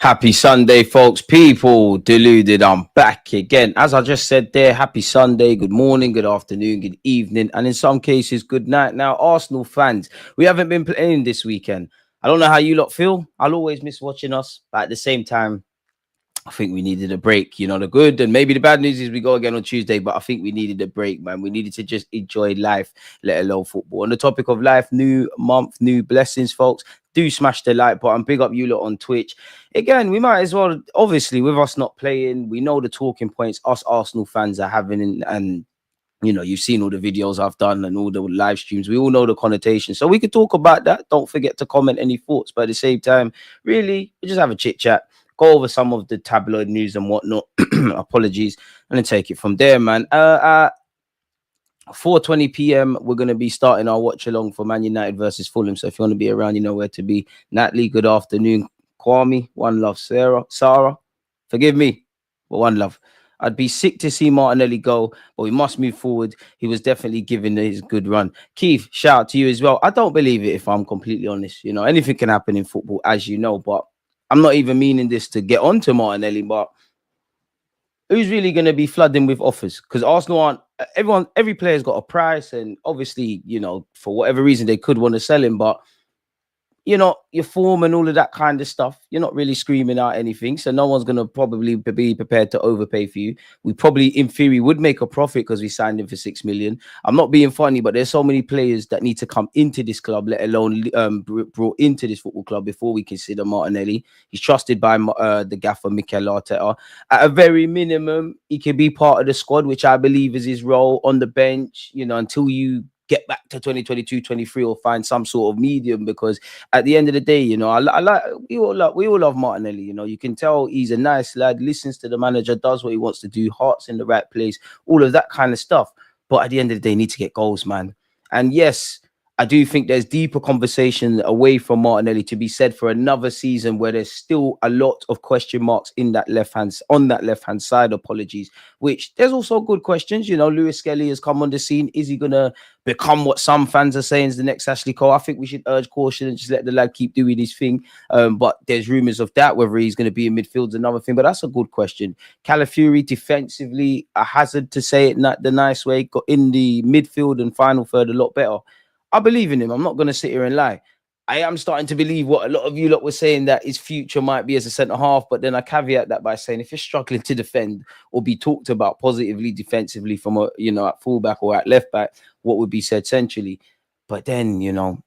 Happy Sunday, folks. People, Deluded. I'm back again. As I just said there, happy Sunday, good morning, good afternoon, good evening, and in some cases, good night. Now, Arsenal fans, we haven't been playing this weekend. I don't know how you lot feel. I'll always miss watching us, but at the same time, I think we needed a break. You know, the good and maybe the bad news is we go again on Tuesday, but I think we needed a break, man. We needed to just enjoy life, let alone football. On the topic of life, new month, new blessings, folks. Do smash the like button. Big up you lot on Twitch. Again, we might as well, obviously, with us not playing, we know the talking points us Arsenal fans are having, and you know, you've seen all the videos I've done and all the live streams. We all know the connotation. So we could talk about that. Don't forget to comment any thoughts. But at the same time, really, we just have a chit chat, go over some of the tabloid news and whatnot. Apologies. And then take it from there, man. 4:20 p.m. we're going to be starting our watch along for Man United versus Fulham. So if you want to be around, you know where to be. Natalie, good afternoon. Kwame, one love. Sarah, forgive me, but one love. I'd be sick to see Martinelli go, but we must move forward. He was definitely giving his good run. Keith, shout out to you as well. I don't believe it, if I'm completely honest. You know, anything can happen in football, as you know, but I'm not even meaning this to get on to Martinelli, but who's really going to be flooding with offers? Because Arsenal aren't, every player's got a price, and obviously, you know, for whatever reason, they could want to sell him, but you know, your form and all of that kind of stuff, you're not really screaming out anything. So no one's going to probably be prepared to overpay for you. We probably, in theory, would make a profit because we signed him for 6 million. I'm not being funny, but there's so many players that need to come into this club, let alone brought into this football club before we consider Martinelli. He's trusted by the gaffer, Mikel Arteta. At a very minimum, he can be part of the squad, which I believe is his role on the bench, you know, until you get back to 2022, 23 or find some sort of medium, because at the end of the day, you know, I like we all love Martinelli. You know, you can tell he's a nice lad, listens to the manager, does what he wants to do, heart's in the right place, all of that kind of stuff. But at the end of the day, you need to get goals, man. And yes, I do think there's deeper conversation away from Martinelli to be said for another season where there's still a lot of question marks in that on that left hand side. Apologies, which there's also good questions. You know, Lewis Skelly has come on the scene. Is he gonna become what some fans are saying is the next Ashley Cole? I think we should urge caution and just let the lad keep doing his thing. But there's rumors of that, whether he's going to be in midfield is another thing. But that's a good question. Calafiori defensively, a hazard to say it not the nice way, got in the midfield and final third a lot better. I believe in him. I'm not going to sit here and lie. I am starting to believe what a lot of you lot were saying, that his future might be as a centre half. But then I caveat that by saying, if you're struggling to defend or be talked about positively defensively from a, you know, at fullback or at left back, what would be said centrally? But then, you know,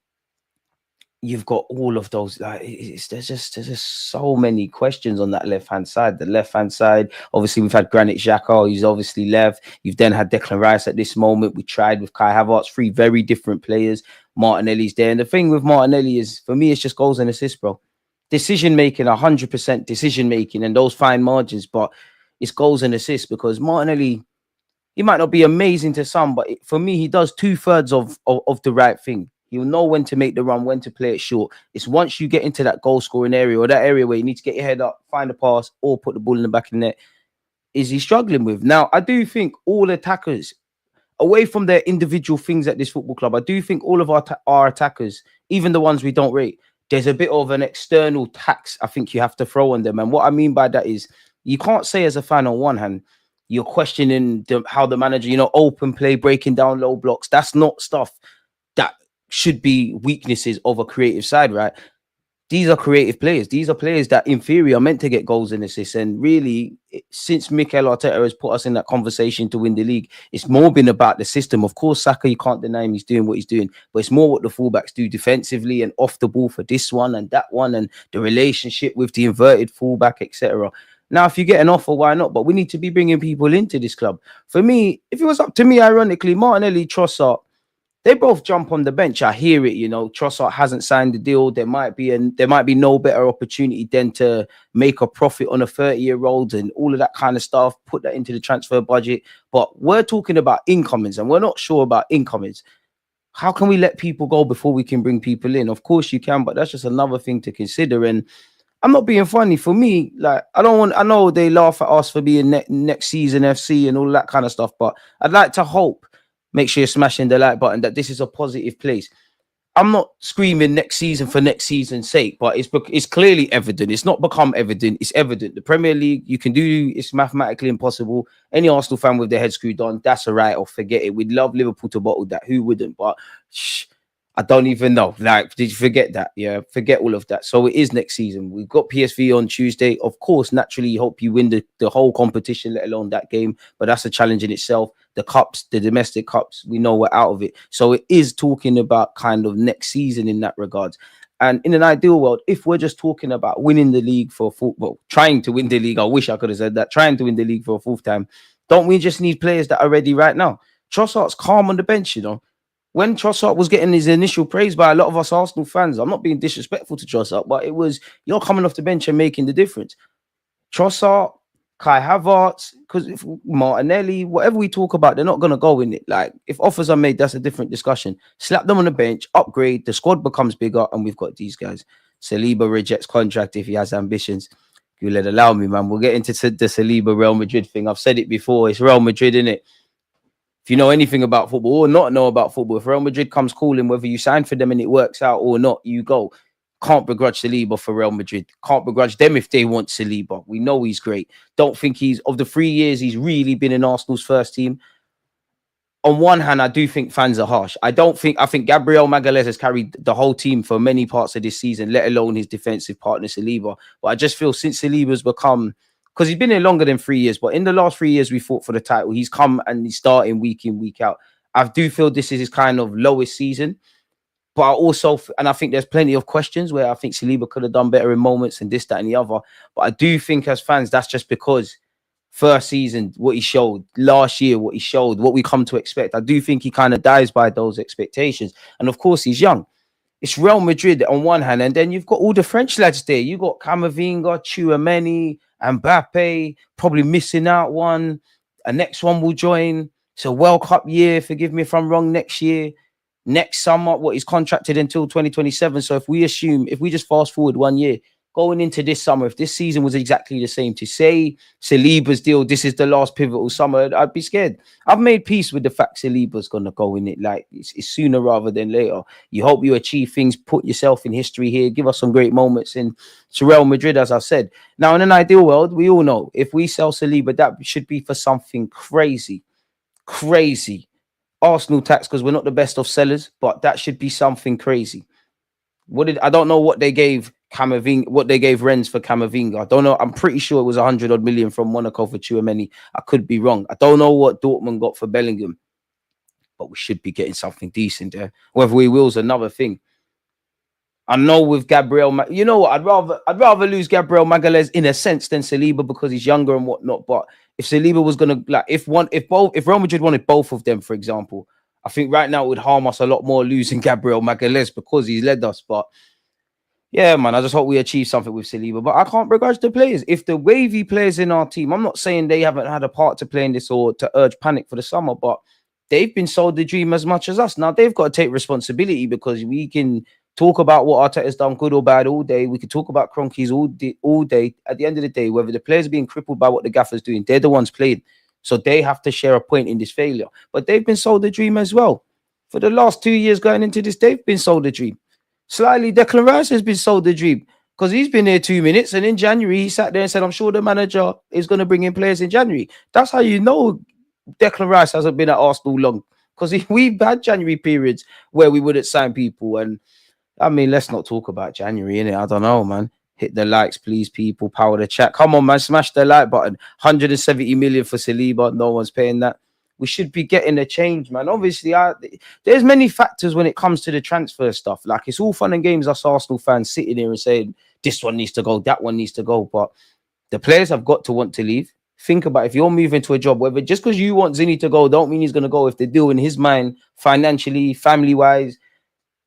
you've got all of those. Like, there's just so many questions on that left hand side. The left hand side, obviously, we've had Granit Xhaka. He's obviously left. You've then had Declan Rice at this moment. We tried with Kai Havertz, 3 very different players. Martinelli's there, and the thing with Martinelli is, for me, it's just goals and assists, bro. Decision making, 100% decision making, and those fine margins, but it's goals and assists, because Martinelli, he might not be amazing to some, but for me, he does 2/3 of the right thing. He'll know when to make the run, when to play it short. It's once you get into that goal scoring area, or that area where you need to get your head up, find a pass, or put the ball in the back of the net, is he struggling with. Now, I do think all attackers, away from their individual things at this football club, I do think all of our attackers, even the ones we don't rate, there's a bit of an external tax I think you have to throw on them. And what I mean by that is, you can't say as a fan on one hand, you're questioning how the manager, you know, open play, breaking down low blocks. That's not stuff that should be weaknesses of a creative side, right? These are creative players. These are players that, in theory, are meant to get goals and assists. And really, since Mikel Arteta has put us in that conversation to win the league, it's more been about the system. Of course, Saka, you can't deny him, he's doing what he's doing, but it's more what the fullbacks do defensively and off the ball for this one and that one, and the relationship with the inverted fullback, etc. Now, if you get an offer, why not? But we need to be bringing people into this club. For me, if it was up to me, ironically, Martinelli, Trossard, they both jump on the bench. I hear it, you know. Trossard hasn't signed the deal. There might be no better opportunity than to make a profit on a 30-year-old and all of that kind of stuff. Put that into the transfer budget. But we're talking about incomings, and we're not sure about incomings. How can we let people go before we can bring people in? Of course you can, but that's just another thing to consider. And I'm not being funny. For me, like, I know they laugh at us for being next season FC and all that kind of stuff, but I'd like to hope, make sure you're smashing the like button, that this is a positive place. I'm not screaming next season for next season's sake, but it's clearly evident. It's not become evident. It's evident. The Premier League, you can do, it's mathematically impossible. Any Arsenal fan with their head screwed on, that's a write-off. Forget it. We'd love Liverpool to bottle that. Who wouldn't? But I don't even know. Like, did you forget that? Yeah, forget all of that. So it is next season. We've got PSV on Tuesday. Of course, naturally, you hope you win the whole competition, let alone that game. But that's a challenge in itself. The cups, the domestic cups, we know we're out of it. So it is talking about kind of next season in that regard. And in an ideal world, if we're just talking about winning the league for well, trying to win the league, I wish I could have said that, trying to win the league for a fourth time, don't we just need players that are ready right now? Trossard's calm on the bench, you know. When Trossard was getting his initial praise by a lot of us Arsenal fans, I'm not being disrespectful to Trossard, but it was, you're coming off the bench and making the difference. Trossard, Kai Havertz, because if Martinelli, whatever we talk about, they're not going to go in it. Like, if offers are made, that's a different discussion. Slap them on the bench, upgrade, the squad becomes bigger, and we've got these guys. Saliba rejects contract if he has ambitions. You let allow me, man. We'll get into the Saliba Real Madrid thing. I've said it before. It's Real Madrid, innit? If you know anything about football or not know about football, if Real Madrid comes calling, whether you sign for them and it works out or not, you go. Can't begrudge Saliba for Real Madrid. Can't begrudge them if they want Saliba. We know he's great. Don't think he's, of the 3 years he's really been in Arsenal's first team. On one hand, I do think fans are harsh. I think Gabriel Magalhaes has carried the whole team for many parts of this season, let alone his defensive partner, Saliba. But I just feel since Saliba's become, because he's been here longer than 3 years, but in the last 3 years we fought for the title, he's come and he's starting week in, week out. I do feel this is his kind of lowest season. But I also, and I think there's plenty of questions where I think Saliba could have done better in moments and this, that, and the other. But I do think as fans, that's just because first season, what he showed, last year, what he showed, what we come to expect. I do think he kind of dies by those expectations. And of course, he's young. It's Real Madrid on one hand, and then you've got all the French lads there. You've got Camavinga, Tchouameni, Mbappe, probably missing out one. A next one will join. It's a World Cup year. Forgive me if I'm wrong, next year. Next summer, what he's contracted until 2027. So if we just fast forward 1 year, going into this summer, if this season was exactly the same, to say Saliba's deal, this is the last pivotal summer, I'd be scared. I've made peace with the fact Saliba's going to go in it. Like, it's sooner rather than later. You hope you achieve things, put yourself in history here, give us some great moments in Real Madrid, as I said. Now, in an ideal world, we all know if we sell Saliba, that should be for something crazy. Arsenal tax, because we're not the best of sellers, but that should be something crazy. I don't know what they gave Camavinga, what they gave Rennes for Camavinga. I don't know. I'm pretty sure it was 100 odd million from Monaco for Tchouameni. I could be wrong. I don't know what Dortmund got for Bellingham, but we should be getting something decent there. Whether we will is another thing. I know with Gabriel, you know what? I'd rather lose Gabriel Magalhaes in a sense than Saliba because he's younger and whatnot. But if Saliba was gonna if Real Madrid wanted both of them, for example, I think right now it would harm us a lot more losing Gabriel Magalhaes because he's led us. But yeah, man, I just hope we achieve something with Saliba. But I can't begrudge the players. If the wavy players in our team, I'm not saying they haven't had a part to play in this or to urge panic for the summer, but they've been sold the dream as much as us. Now they've got to take responsibility because we can talk about what Arteta's done, good or bad, all day. We could talk about Kroenkes all day. At the end of the day, whether the players are being crippled by what the gaffer's doing, they're the ones playing. So they have to share a point in this failure. But they've been sold the dream as well. For the last 2 years going into this, they've been sold the dream. Slightly, Declan Rice has been sold the dream because he's been here 2 minutes. And in January, he sat there and said, I'm sure the manager is going to bring in players in January. That's how you know Declan Rice hasn't been at Arsenal long. Because we've had January periods where we wouldn't sign people. And I mean, let's not talk about January, innit? I don't know, man. Hit the likes, please, people. Power the chat. Come on, man. Smash the like button. 170 million for Saliba. No one's paying that. We should be getting a change, man. Obviously, there's many factors when it comes to the transfer stuff. Like, it's all fun and games, us Arsenal fans sitting here and saying, this one needs to go, that one needs to go. But the players have got to want to leave. Think about if you're moving to a job, whether just because you want Zinni to go, don't mean he's going to go if the deal in his mind, financially, family-wise,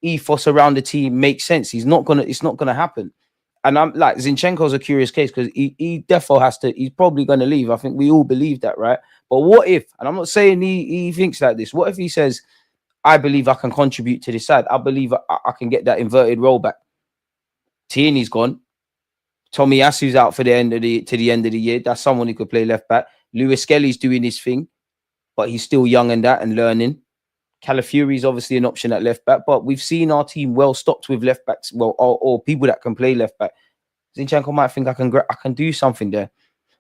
ethos around the team makes sense. It's not gonna happen. And I'm like, Zinchenko's a curious case because he defo has to, he's probably gonna leave. I think we all believe that, right? But what if, and I'm not saying he thinks like this, what if he says, I believe I can contribute to this side. I believe I can get that inverted role back. Tierney's gone. Tomiyasu's out for the end of the year. That's someone who could play left back. Lewis Skelly's doing his thing, but he's still young and that and learning. Calafiori is obviously an option at left back, but we've seen our team well stocked with left backs, well, or people that can play left back. Zinchenko might think I can do something there.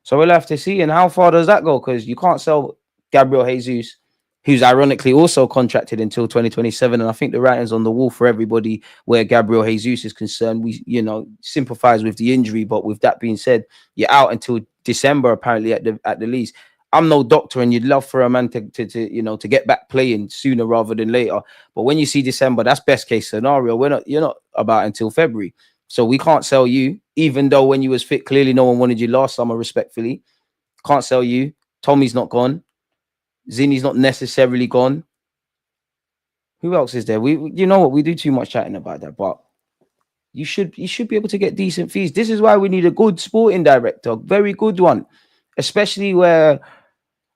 So we'll have to see. And how far does that go? Because you can't sell Gabriel Jesus, who's ironically also contracted until 2027. And I think the writing's on the wall for everybody where Gabriel Jesus is concerned. We, sympathize with the injury, but with that being said, you're out until December apparently at the least. I'm no doctor, and you'd love for a man to get back playing sooner rather than later. But when you see December, that's best case scenario. You're not about until February. So we can't sell you, even though when you was fit, clearly no one wanted you last summer, respectfully. Can't sell you. Tommy's not gone. Zinni's not necessarily gone. Who else is there? You know what? We do too much chatting about that, but you should be able to get decent fees. This is why we need a good sporting director, very good one, especially where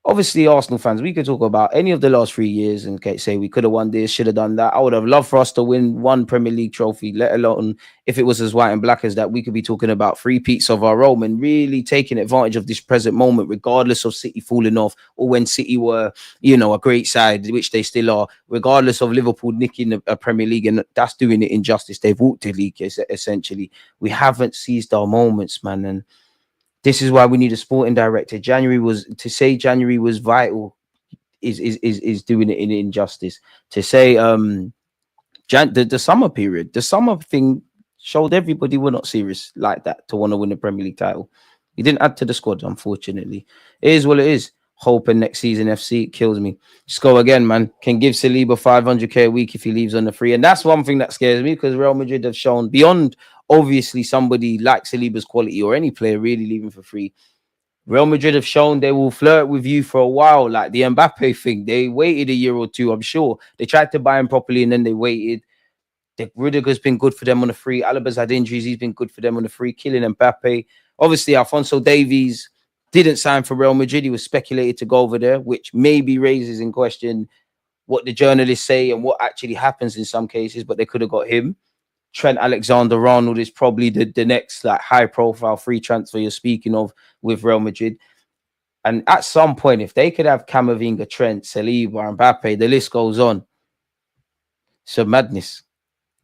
obviously Arsenal fans, we could talk about any of the last 3 years and say we could have won this, should have done that. I would have loved for us to win one Premier League trophy, let alone if it was as white and black as that. We could be talking about 3 peats of our own and really taking advantage of this present moment, regardless of City falling off or when City were, a great side, which they still are, regardless of Liverpool nicking a Premier League, and that's doing it injustice. They've walked the league, essentially. We haven't seized our moments, man, and this is why we need a sporting director. January was vital is doing it in injustice. To say the summer period, the summer thing showed everybody we're not serious like that to want to win the Premier League title. He didn't add to the squad, unfortunately. It is what it is. Hoping next season FC kills me. Just go again, man. Can give Saliba 500k a week if he leaves on the free. And that's one thing that scares me, because Real Madrid have shown beyond obviously somebody like Saliba's quality or any player really leaving for free. Real Madrid have shown they will flirt with you for a while, like the Mbappe thing. They waited a year or two, I'm sure. They tried to buy him properly and then they waited. Rudiger's been good for them on the free. Alaba's had injuries. He's been good for them on the free. Killing Mbappe. Obviously, Alphonso Davies didn't sign for Real Madrid. He was speculated to go over there, which maybe raises in question what the journalists say and what actually happens in some cases, but they could have got him. Trent Alexander-Arnold is probably the next high-profile free transfer you're speaking of with Real Madrid. And at some point, if they could have Camavinga, Trent, Saliba, Mbappe, the list goes on. So madness.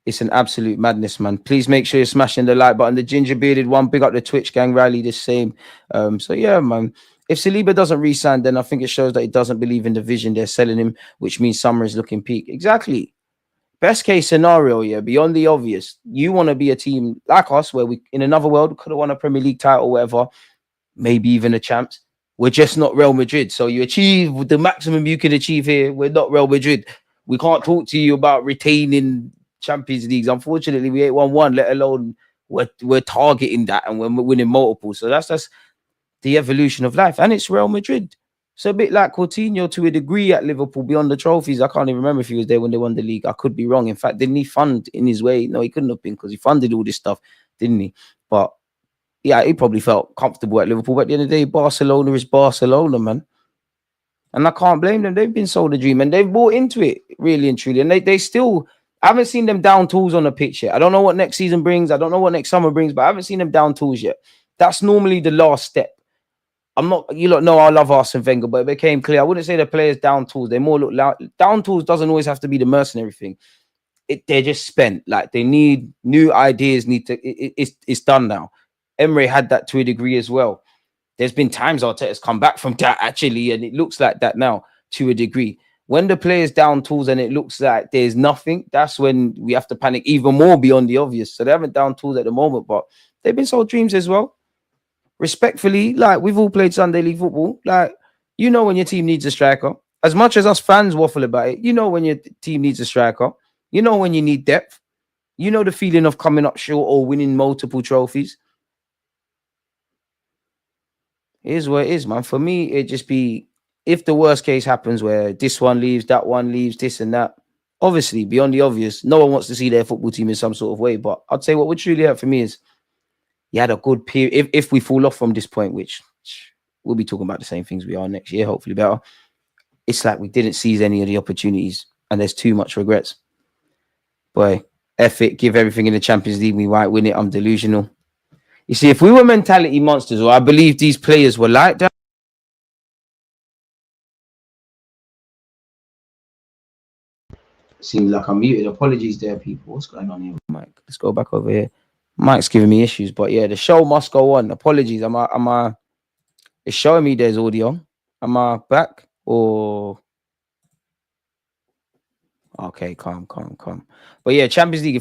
It's an absolute madness, man. Please make sure you're smashing the like button. The ginger bearded one, big up the Twitch gang, Riley, the same. So yeah, man. If Saliba doesn't re-sign, then I think it shows that he doesn't believe in the vision they're selling him, which means summer is looking peak. Exactly. Best case scenario, yeah, beyond the obvious. You want to be a team like us, where we, in another world, could have won a Premier League title, whatever, maybe even a champs. We're just not Real Madrid. So you achieve the maximum you can achieve here. We're not Real Madrid. We can't talk to you about retaining Champions Leagues. Unfortunately, we ain't won one, let alone we're targeting that and we're winning multiple. So that's the evolution of life. And it's Real Madrid. It's a bit like Coutinho to a degree at Liverpool beyond the trophies. I can't even remember if he was there when they won the league. I could be wrong. In fact, didn't he fund in his way? No, he couldn't have been, because he funded all this stuff, didn't he? But yeah, he probably felt comfortable at Liverpool. But at the end of the day, Barcelona is Barcelona, man. And I can't blame them. They've been sold a dream and they've bought into it, really and truly. And they still, I haven't seen them down tools on the pitch yet. I don't know what next season brings. I don't know what next summer brings, but I haven't seen them down tools yet. That's normally the last step. I'm not, you lot know I love Arsene Wenger, but it became clear. I wouldn't say the players down tools. They more look like down tools. Doesn't always have to be the mercenary thing. They're just spent. Like they need new ideas. It's done now. Emery had that to a degree as well. There's been times Arteta's come back from that actually, and it looks like that now to a degree. When the players down tools and it looks like there's nothing, that's when we have to panic even more beyond the obvious. So they haven't down tools at the moment, but they've been sold dreams as well. Respectfully, like we've all played Sunday League football. Like, you know when your team needs a striker. As much as us fans waffle about it, you know when your team needs a striker. You know when you need depth. You know the feeling of coming up short or winning multiple trophies. It is what it is, man. For me, it just be, if the worst case happens where this one leaves, that one leaves, this and that, obviously, beyond the obvious, no one wants to see their football team in some sort of way. But I'd say what would truly hurt for me is you had a good period. If we fall off from this point, which we'll be talking about the same things we are next year, hopefully better. It's like we didn't seize any of the opportunities and there's too much regrets. Boy, F it, give everything in the Champions League, we might win it. I'm delusional. You see, if we were mentality monsters, or I believe these players were like that, Seems like I'm muted. Apologies there, people. What's going on here, Mike? Let's go back over here. Mike's giving me issues, but yeah, the show must go on. Apologies. Am I? It's showing me there's audio. Am I back or? Okay, calm. But yeah, Champions League.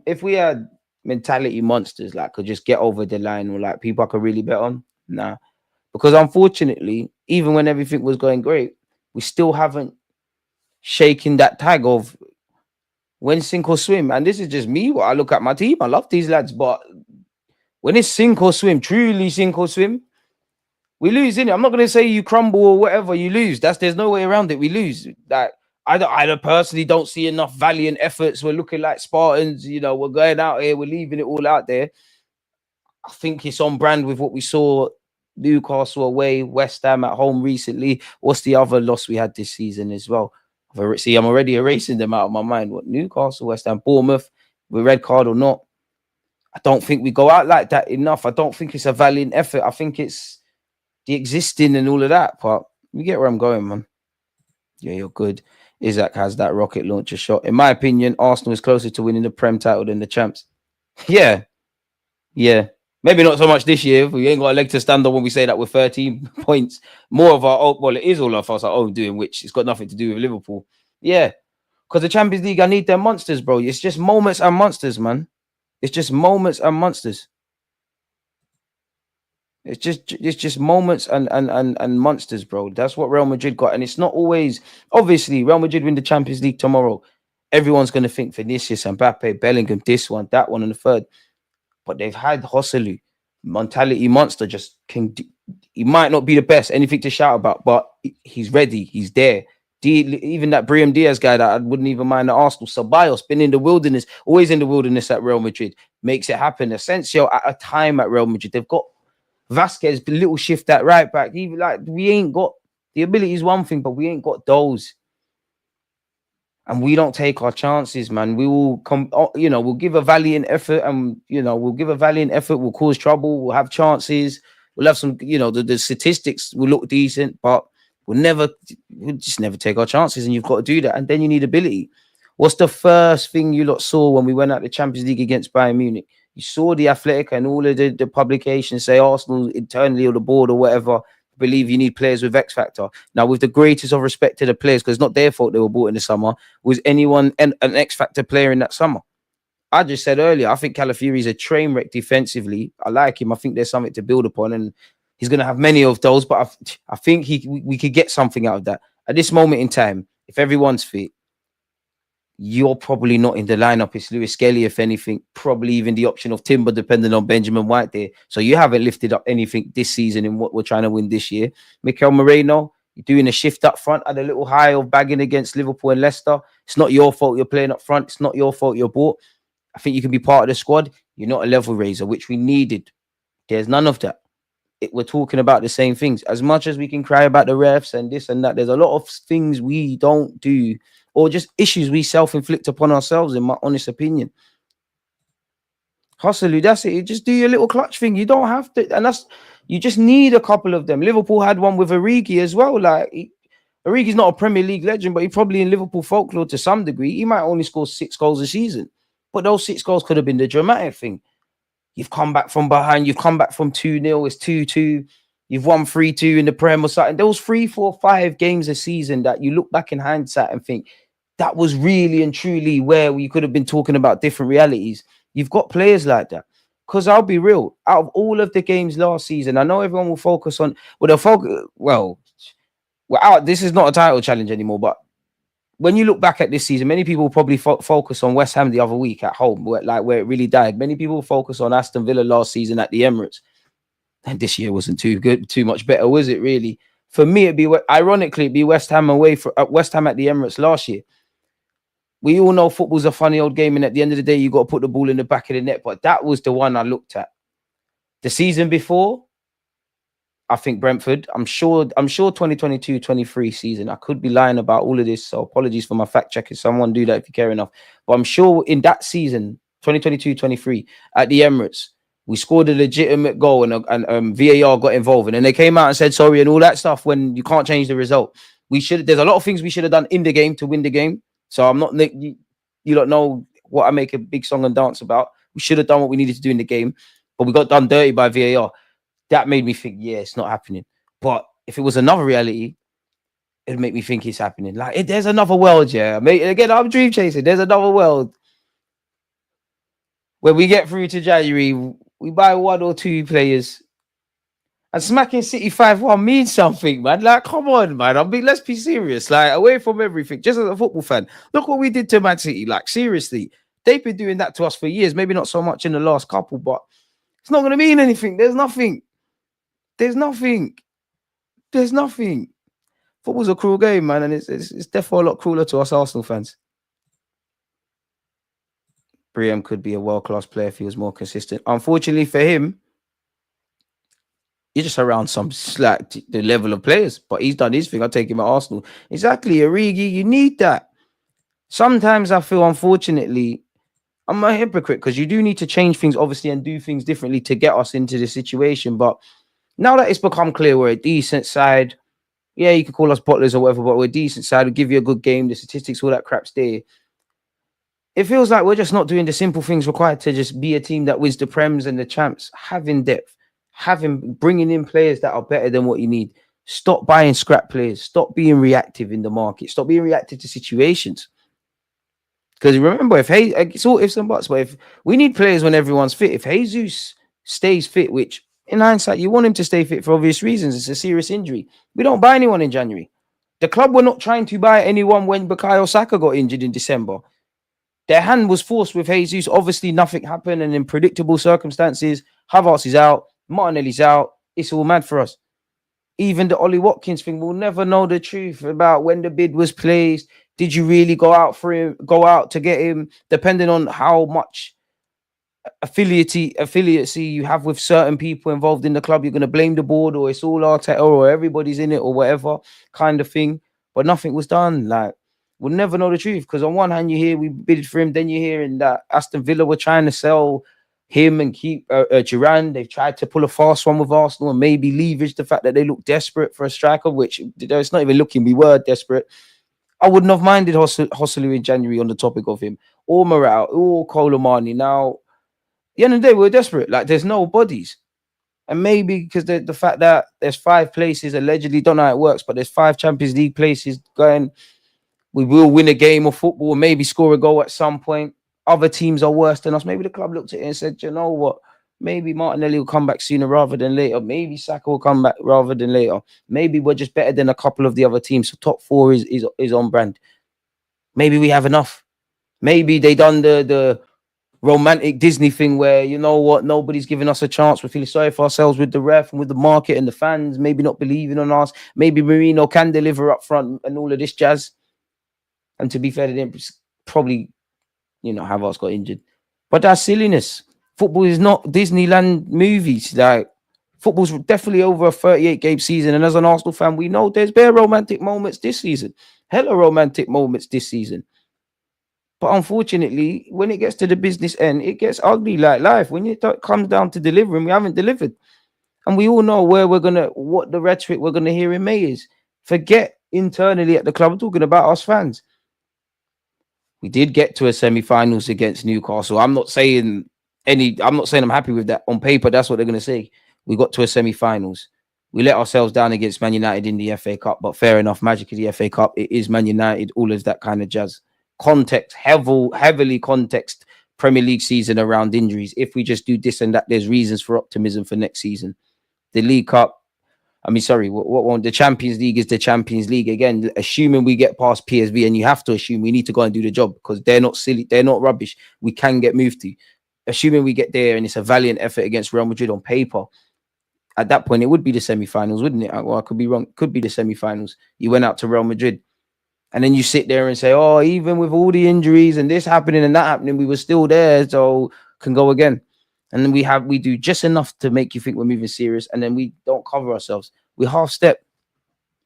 If we had mentality monsters like could just get over the line or like people I could really bet on, nah. Because unfortunately, even when everything was going great, we still haven't shaken that tag of when sink or swim. And this is just me. What I look at my team. I love these lads, but when it's sink or swim, truly sink or swim, we lose, innit? I'm not gonna say you crumble or whatever, you lose. There's no way around it. We lose. Like I personally don't see enough valiant efforts. We're looking like Spartans, we're going out here, we're leaving it all out there. I think it's on brand with what we saw Newcastle away, West Ham at home recently. What's the other loss we had this season as well? See, I'm already erasing them out of my mind. What, Newcastle, West Ham, Bournemouth, with red card or not? I don't think we go out like that enough. I don't think it's a valiant effort. I think it's the existing and all of that part. You get where I'm going, man. Yeah, you're good. Isaac has that rocket launcher shot. In my opinion, Arsenal is closer to winning the Prem title than the champs. Yeah. Maybe not so much this year. We ain't got a leg to stand on when we say that we're 13 points. More of our own, well, it is all of us our own doing, which it's got nothing to do with Liverpool. Yeah. Because the Champions League, I need them monsters, bro. It's just moments and monsters, man. It's just moments and monsters. It's just moments and monsters, bro. That's what Real Madrid got. And it's not always, obviously, Real Madrid win the Champions League tomorrow. Everyone's going to think Vinicius, Mbappe, Bellingham, this one, that one, and the third. But they've had Joselu, mentality monster. He might not be the best, anything to shout about, but he's ready. He's there. Even that Brahim Diaz guy that I wouldn't even mind at Arsenal. Ceballos, been in the wilderness, always in the wilderness at Real Madrid, makes it happen. Asensio at a time at Real Madrid. They've got Vasquez, the little shift at right back. Even like we ain't got the ability is one thing, but we ain't got those. And we don't take our chances, man. We will come, we'll give a valiant effort and, We'll cause trouble. We'll have chances. We'll have some, the statistics will look decent, but we'll just never take our chances. And you've got to do that. And then you need ability. What's the first thing you lot saw when we went out the Champions League against Bayern Munich? You saw the Athletic and all of the publications say Arsenal internally or the board or whatever believe you need players with X factor. Now, with the greatest of respect to the players, because it's not their fault they were bought in the summer, was anyone an X factor player in that summer? I just said earlier, I think Calafiori is a train wreck defensively. I like him. I think there's something to build upon, and he's going to have many of those. But I think we could get something out of that at this moment in time. If everyone's fit, you're probably not in the lineup. It's Lewis Skelly, if anything, probably even the option of Timber, depending on Benjamin White there. So you haven't lifted up anything this season in what we're trying to win this year. Mikel Moreno, you're doing a shift up front at a little high of bagging against Liverpool and Leicester. It's not your fault you're playing up front. It's not your fault you're bought. I think you can be part of the squad. You're not a level raiser, which we needed. There's none of that. We're talking about the same things. As much as we can cry about the refs and this and that, there's a lot of things we don't do or just issues we self-inflict upon ourselves, in my honest opinion. Joselu, that's it. You just do your little clutch thing. You don't have to, and you just need a couple of them. Liverpool had one with Origi as well. Like Origi's not a Premier League legend, but he's probably in Liverpool folklore to some degree. He might only score 6 goals a season, but those 6 goals could have been the dramatic thing. You've come back from behind. You've come back from 2-0. It's 2-2. You've won 3-2 in the Prem or something. Those 3, 4, 5 games a season that you look back in hindsight and think that was really and truly where we could have been talking about different realities. You've got players like that. Because I'll be real, out of all of the games last season, I know everyone will focus on, this is not a title challenge anymore, but when you look back at this season, many people probably focus on West Ham the other week at home, where it really died. Many people focus on Aston Villa last season at the Emirates. And this year wasn't too much better, was it really? For me, it'd be West Ham away for West Ham at the Emirates last year. We all know football's a funny old game, and at the end of the day, you got to put the ball in the back of the net. But that was the one I looked at. The season before, I think Brentford. I'm sure 2022-23 season. I could be lying about all of this, so apologies for my fact check. If someone do that if you care enough. But I'm sure in that season, 2022-23, at the Emirates, we scored a legitimate goal and VAR got involved. And then they came out and said sorry and all that stuff when you can't change the result. There's a lot of things we should have done in the game to win the game. So I'm not, you don't know what I make a big song and dance about. We should have done what we needed to do in the game, but we got done dirty by VAR. That made me think, yeah, it's not happening. But if it was another reality, it'd make me think it's happening. Like, there's another world, yeah. Again, I'm dream chasing. There's another world where we get through to January, we buy one or two players, and smacking City 5-1 means something, man. Like, come on, man. Let's be serious. Like, away from everything, just as a football fan, look what we did to Man City. Like, seriously, they've been doing that to us for years. Maybe not so much in the last couple, but it's not going to mean anything. There's nothing. There's nothing. There's nothing. Football's a cruel game, man, and it's definitely a lot crueler to us Arsenal fans. Briam could be a world-class player if he was more consistent. Unfortunately for him, you're just around some slack the level of players, but he's done his thing. I'll take him at Arsenal. Exactly, Origi, you need that. Sometimes I feel, unfortunately, I'm a hypocrite because you do need to change things, obviously, and do things differently to get us into this situation. But now that it's become clear we're a decent side, yeah, you can call us bottlers or whatever, but we're a decent side. We'll give you a good game. The statistics, all that crap's there. It feels like we're just not doing the simple things required to just be a team that wins the Prems and the champs. Having depth, bringing in players that are better than what you need. Stop buying scrap players. Stop being reactive in the market. Stop being reactive to situations. Because remember, it's all ifs and buts, but if we need players when everyone's fit, if Jesus stays fit, which in hindsight, you want him to stay fit for obvious reasons, it's a serious injury. We don't buy anyone in January. The club were not trying to buy anyone when Bukayo Saka got injured in December. Their hand was forced with Jesus. Obviously, nothing happened, and in predictable circumstances, Havertz is out, Martinelli's out. It's all mad for us. Even the Ollie Watkins thing, we'll never know the truth about when the bid was placed. Did you really go out to get him? Depending on how much affiliacy you have with certain people involved in the club, you're going to blame the board, or it's all Arteta, or everybody's in it, or whatever kind of thing. But nothing was done. Like, we'll never know the truth, because on one hand you hear we bid for him, then you hear in that Aston Villa were trying to sell him and keep Duran. They've tried to pull a fast one with Arsenal and maybe leverage the fact that they look desperate for a striker, which it's not even looking. We were desperate. I wouldn't have minded Hosselu in January on the topic of him, or Morale, or Colomani. Now, at the end of the day, we're desperate. Like, there's no bodies. And maybe because the fact that there's 5 places, allegedly, don't know how it works, but there's 5 Champions League places going. We will win a game of football, maybe score a goal at some point. Other teams are worse than us. Maybe the club looked at it and said, you know what? Maybe Martinelli will come back sooner rather than later. Maybe Saka will come back rather than later. Maybe we're just better than a couple of the other teams. So top 4 is on brand. Maybe we have enough. Maybe they done the romantic Disney thing where, you know what, nobody's giving us a chance. We're feeling sorry for ourselves with the ref and with the market and the fans, maybe not believing on us. Maybe Marino can deliver up front and all of this jazz. And to be fair, they didn't probably, Havertz got injured. But that's silliness. Football is not Disneyland movies. Like, football's definitely over a 38-game season. And as an Arsenal fan, we know there's bare romantic moments this season. Hella romantic moments this season. But unfortunately, when it gets to the business end, it gets ugly like life. When it comes down to delivering, we haven't delivered. And we all know what the rhetoric we're going to hear in May is. Forget internally at the club. I'm talking about us fans. We did get to a semi-finals against Newcastle. I'm not saying I'm happy with that. On paper, that's what they're going to say. We got to a semi-finals. We let ourselves down against Man United in the FA Cup, but fair enough. Magic of the FA Cup. It is Man United. All of that kind of jazz. Context, heavily context Premier League season around injuries. If we just do this and that, there's reasons for optimism for next season. The League Cup, the Champions League is the Champions League. Again, assuming we get past PSV, and you have to assume we need to go and do the job because they're not silly, they're not rubbish. We can get moved to. Assuming we get there and it's a valiant effort against Real Madrid on paper, at that point, it would be the semi-finals, wouldn't it? Well, I could be wrong. Could be the semi-finals. You went out to Real Madrid. And then you sit there and say, oh, even with all the injuries and this happening and that happening, we were still there, so can go again. And then we do just enough to make you think we're moving serious, and then we don't cover ourselves. We half step,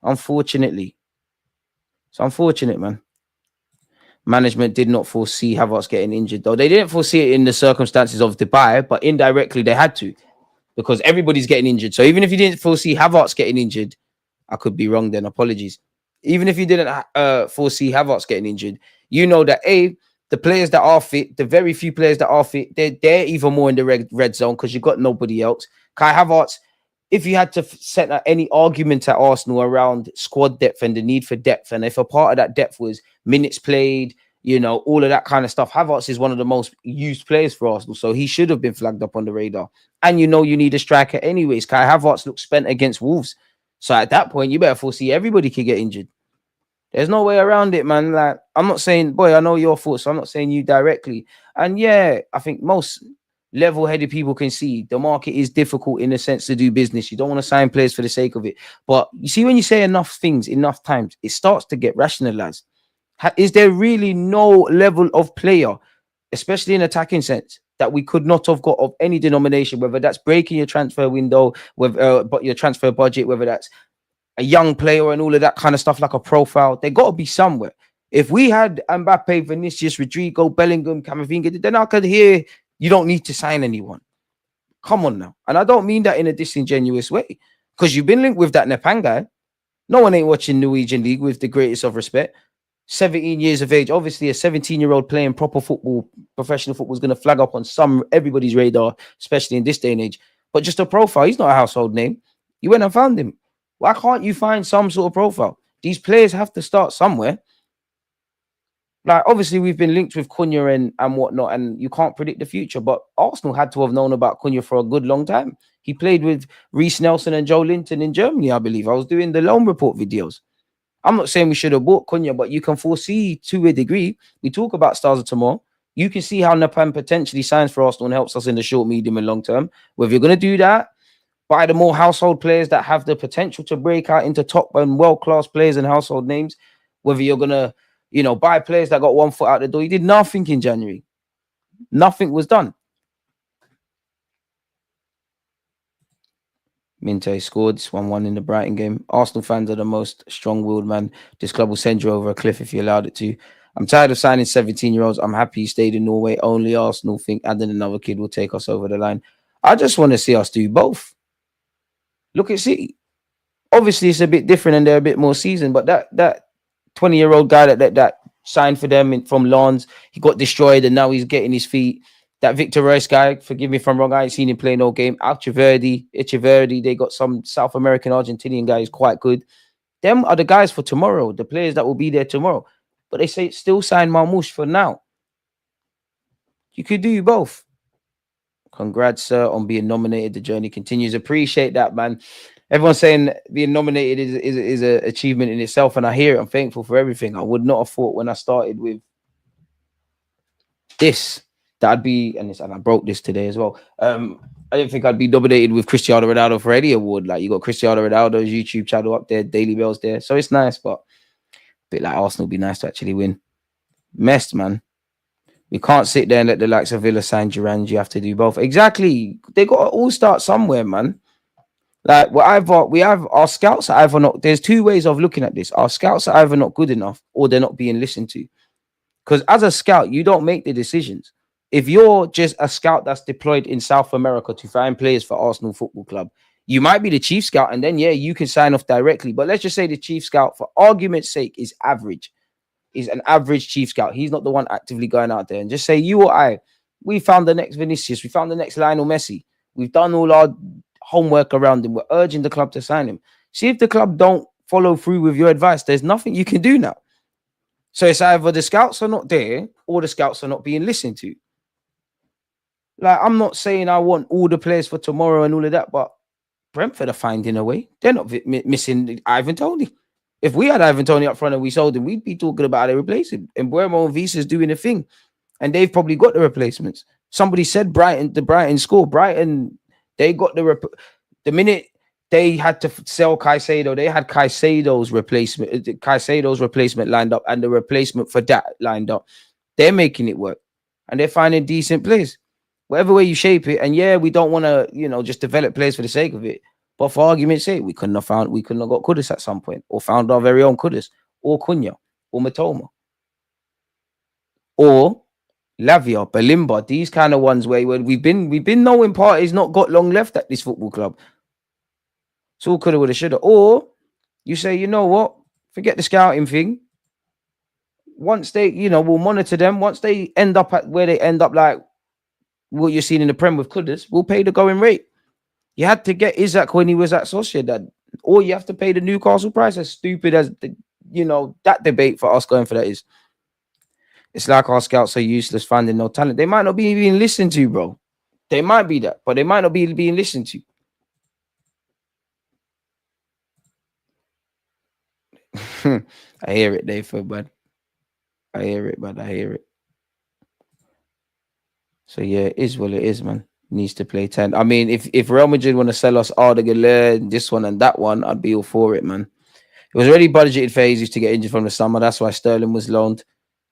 unfortunately. It's unfortunate, man. Management did not foresee Havertz getting injured, though. They didn't foresee it in the circumstances of Dubai, but indirectly they had to, because everybody's getting injured. So even if you didn't foresee Havertz getting injured, I could be wrong then, apologies. Even if you didn't foresee Havertz getting injured, you know that the players that are fit, the very few players that are fit, they're even more in the red zone because you've got nobody else. Kai Havertz, if you had to set any argument at Arsenal around squad depth and the need for depth, and if a part of that depth was minutes played, all of that kind of stuff, Havertz is one of the most used players for Arsenal, so he should have been flagged up on the radar. And you need a striker anyways. Kai Havertz looks spent against Wolves, so at that point, you better foresee everybody could get injured. There's no way around it, man. Like, I'm not saying, boy, I know your thoughts, so I'm not saying you directly. And yeah, I think most level-headed people can see the market is difficult in a sense to do business. You don't want to sign players for the sake of it. But you see, when you say enough things enough times, it starts to get rationalized. Is there really no level of player, especially in attacking sense, that we could not have got of any denomination, whether that's breaking your transfer window, whether but your transfer budget, whether that's a young player and all of that kind of stuff, like a profile? They got to be somewhere. If we had Mbappe, Vinicius, Rodrigo, Bellingham, Camavinga, then I could hear you don't need to sign anyone. Come on now. And I don't mean that in a disingenuous way, because you've been linked with that Nepan guy. No one ain't watching Norwegian League, with the greatest of respect. 17 years of age. Obviously, a 17-year-old playing proper football, professional football, is going to flag up on everybody's radar, especially in this day and age. But just a profile, he's not a household name. You went and found him. Why can't you find some sort of profile? These players have to start somewhere. Like, obviously, we've been linked with Cunha and whatnot, and you can't predict the future. But Arsenal had to have known about Cunha for a good long time. He played with Reece Nelson and Joe Linton in Germany, I believe. I was doing the loan report videos. I'm not saying we should have bought Cunha, but you can foresee to a degree. We talk about stars of tomorrow. You can see how Nepan potentially signs for Arsenal and helps us in the short, medium, and long term. Whether you're going to do that, buy the more household players that have the potential to break out into top and world-class players and household names, whether you're going to, buy players that got one foot out the door. He did nothing in January. Nothing was done. Minte scored 1-1 in the Brighton game. Arsenal fans are the most strong-willed, man. This club will send you over a cliff if you allowed it to. I'm tired of signing 17-year-olds. I'm happy he stayed in Norway. Only Arsenal think adding another kid will take us over the line. I just want to see us do both. Look at City. Obviously, it's a bit different and they're a bit more seasoned, but that 20-year-old guy that signed for them from Lens, he got destroyed and now he's getting his feet. That Victor Royce guy, forgive me if I'm wrong, I ain't seen him play no game. Echeverdi, they got some South American, Argentinian guys quite good. Them are the guys for tomorrow, the players that will be there tomorrow. But they say still sign Marmoush for now. You could do both. Congrats, sir, on being nominated. The journey continues. Appreciate that, man. Everyone's saying being nominated is an achievement in itself, and I hear it. I'm thankful for everything. I would not have thought when I started with this that I'd be, and I broke this today as well. I didn't think I'd be nominated with Cristiano Ronaldo for any award. Like, you got Cristiano Ronaldo's YouTube channel up there, Daily Bell's there, so it's nice. But a bit like Arsenal, be nice to actually win. Messed, man. We can't sit there and let the likes of Villa sign Duran. You have to do both. Exactly. They got to all start somewhere, man. Like, we have our scouts are either not. There's two ways of looking at this. Our scouts are either not good enough or they're not being listened to. Because as a scout, you don't make the decisions. If you're just a scout that's deployed in South America to find players for Arsenal Football Club, you might be the chief scout, and then you can sign off directly. But let's just say the chief scout, for argument's sake, is average. Is an average chief scout. He's not the one actively going out there. And just say you or I, we found the next Vinicius, we found the next Lionel Messi. We've done all our homework around him. We're urging the club to sign him. See if the club don't follow through with your advice. There's nothing you can do now. So it's either the scouts are not there or the scouts are not being listened to. Like, I'm not saying I want all the players for tomorrow and all of that, but Brentford are finding a way. They're not missing Ivan Toney. If we had Ivan Toney up front and we sold him, we'd be talking about how they replace him. And Buemo and Visa's doing a thing. And they've probably got the replacements. Somebody said the Brighton score. Brighton, they got the minute they had to sell Caicedo, they had Caicedo's replacement lined up and the replacement for that lined up. They're making it work. And they're finding decent players. Whatever way you shape it, and we don't want to, just develop players for the sake of it. But for argument's sake, we couldn't have got Kudus at some point, or found our very own Kudus, or Cunha, or Matoma, or Lavia, Balimba, these kind of ones where we've been knowing Partey's not got long left at this football club. So coulda, woulda, shoulda. Or you say, you know what? Forget the scouting thing. once they, we'll monitor them. Once they end up at where they end up, like what you're seeing in the Prem with Kudus, we'll pay the going rate. You had to get Isaac when he was at Sociedad, or you have to pay the Newcastle price. As stupid as that debate for us going for that is. It's like our scouts are useless, finding no talent. They might not be being listened to, bro. They might be that, but they might not be being listened to. I hear it, Dave, bud. I hear it, bud. I hear it. So yeah, it is what it is, man. Needs to play 10. I mean, if Real Madrid want to sell us Arda, this one and that one, I'd be all for it, man. It was already budgeted for Jesus to get injured from the summer. That's why Sterling was loaned.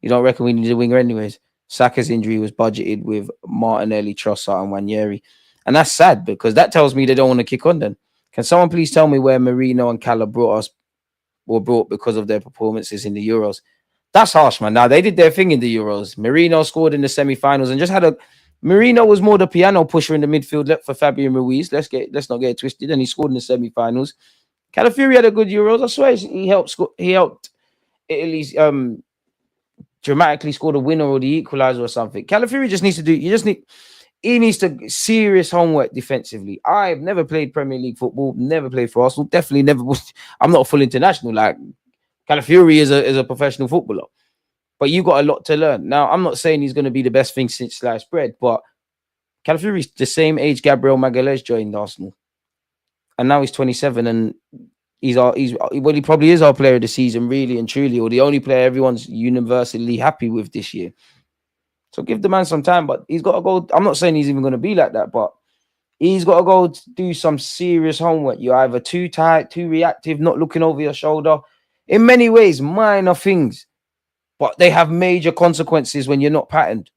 You don't reckon we need a winger anyways? Saka's injury was budgeted with Martinelli, Trossard, and Wanyeri. And that's sad because that tells me they don't want to kick on then. Can someone please tell me where Marino and Cala brought because of their performances in the Euros? That's harsh, man. Now, they did their thing in the Euros. Marino scored in the semi-finals and just had a... Marino was more the piano pusher in the midfield for Fabian Ruiz. Let's not get it twisted. And he scored in the semi-finals. Calafiori had a good Euros. I swear he helped Italy's dramatically score the winner or the equalizer or something. Calafiori just needs to do. He needs to serious homework defensively. I've never played Premier League football. Never played for Arsenal. Definitely never. I'm not a full international. Like Calafiori is a professional footballer, but you got a lot to learn. Now, I'm not saying he's going to be the best thing since sliced bread, but Calafiori's the same age Gabriel Magalhaes joined Arsenal, and now he's 27 and. He probably is our player of the season, really and truly, or the only player everyone's universally happy with this year. So give the man some time, but he's got to go. I'm not saying he's even going to be like that, but he's got to go do some serious homework. You're either too tight, too reactive, not looking over your shoulder. In many ways, minor things, but they have major consequences when you're not patterned.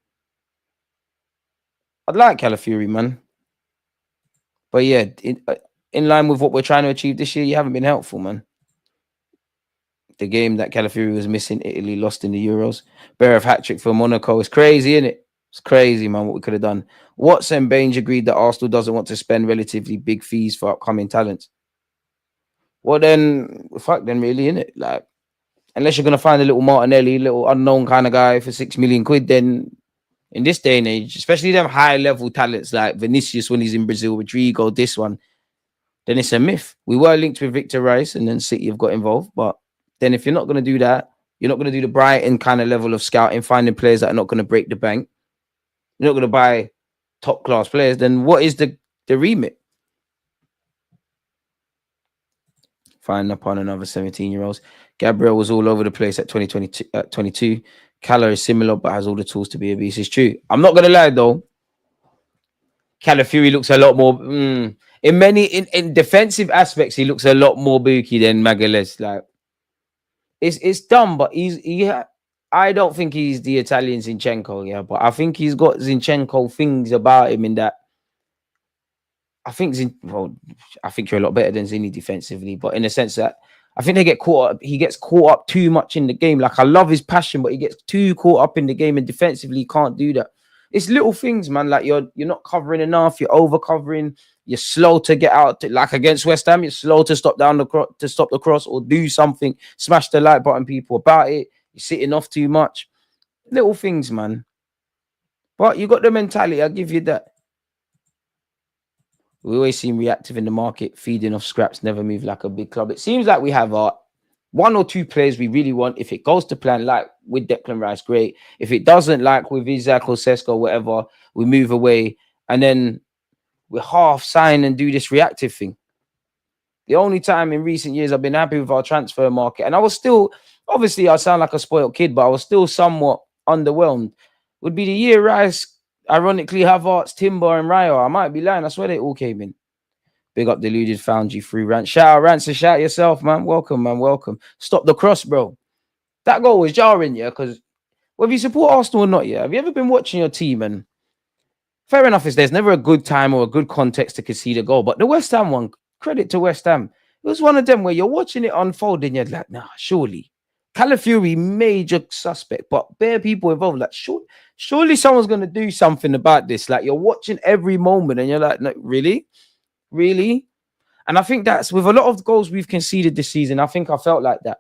I'd like Calafiori, man. But yeah, in line with what we're trying to achieve this year, you haven't been helpful, man. The game that Calafiori was missing, Italy lost in the Euros. Berev hat-trick for Monaco. It's crazy, isn't it? It's crazy, man, what we could have done. Watson and Baines agreed that Arsenal doesn't want to spend relatively big fees for upcoming talents. Well, then, fuck them, really, innit? Like, unless you're going to find a little Martinelli, little unknown kind of guy for 6 million quid, then in this day and age, especially them high-level talents like Vinicius when he's in Brazil, Rodrigo, this one, then it's a myth. We were linked with Victor Rice and then City have got involved. But then if you're not going to do that, you're not going to do the Brighton kind of level of scouting, finding players that are not going to break the bank. You're not going to buy top-class players. Then what is the remit? Finding upon another 17-year-olds. Gabriel was all over the place at 22. Cala is similar but has all the tools to be a beast. It's true. I'm not going to lie, though. Calafiori looks a lot more... In defensive aspects, he looks a lot more booky than Magalhaes. Like it's dumb, but I don't think he's the Italian Zinchenko, yeah, but I think he's got Zinchenko things about him in that. I think you're a lot better than Zini defensively, but in the sense that I think they get caught up. He gets caught up too much in the game. Like I love his passion, but he gets too caught up in the game, and defensively he can't do that. It's little things, man. Like you're not covering enough. You're over covering. You're slow to get out. Like against West Ham, you're slow to stop the cross or do something. Smash the like button, people about it. You're sitting off too much. Little things, man. But you got the mentality. I'll give you that. We always seem reactive in the market, feeding off scraps, never move like a big club. It seems like we have one or two players we really want. If it goes to plan, like with Declan Rice, great. If it doesn't, like with Isaac or Sesko, whatever, we move away. And then we half sign and do this reactive thing. The only time in recent years I've been happy with our transfer market, and I was still, obviously I sound like a spoiled kid, but I was still somewhat underwhelmed, would be the year Rice, ironically, Havertz, Timber, and Raya. I might be lying. I swear they all came in. Big up Deluded, found you through rant. Shout out Rants and shout yourself, man. Welcome, man. Welcome. Stop the cross, bro. That goal was jarring, yeah, because whether you support Arsenal or not, yeah, have you ever been watching your team and fair enough is there's never a good time or a good context to concede a goal, but the West Ham one, credit to West Ham, it was one of them where you're watching it unfold and you're like, nah, surely. Calafiori, major suspect, but bare people involved. Like, surely someone's going to do something about this. Like, you're watching every moment and you're like, no, really? Really? And I think that's with a lot of goals we've conceded this season. I think I felt like that.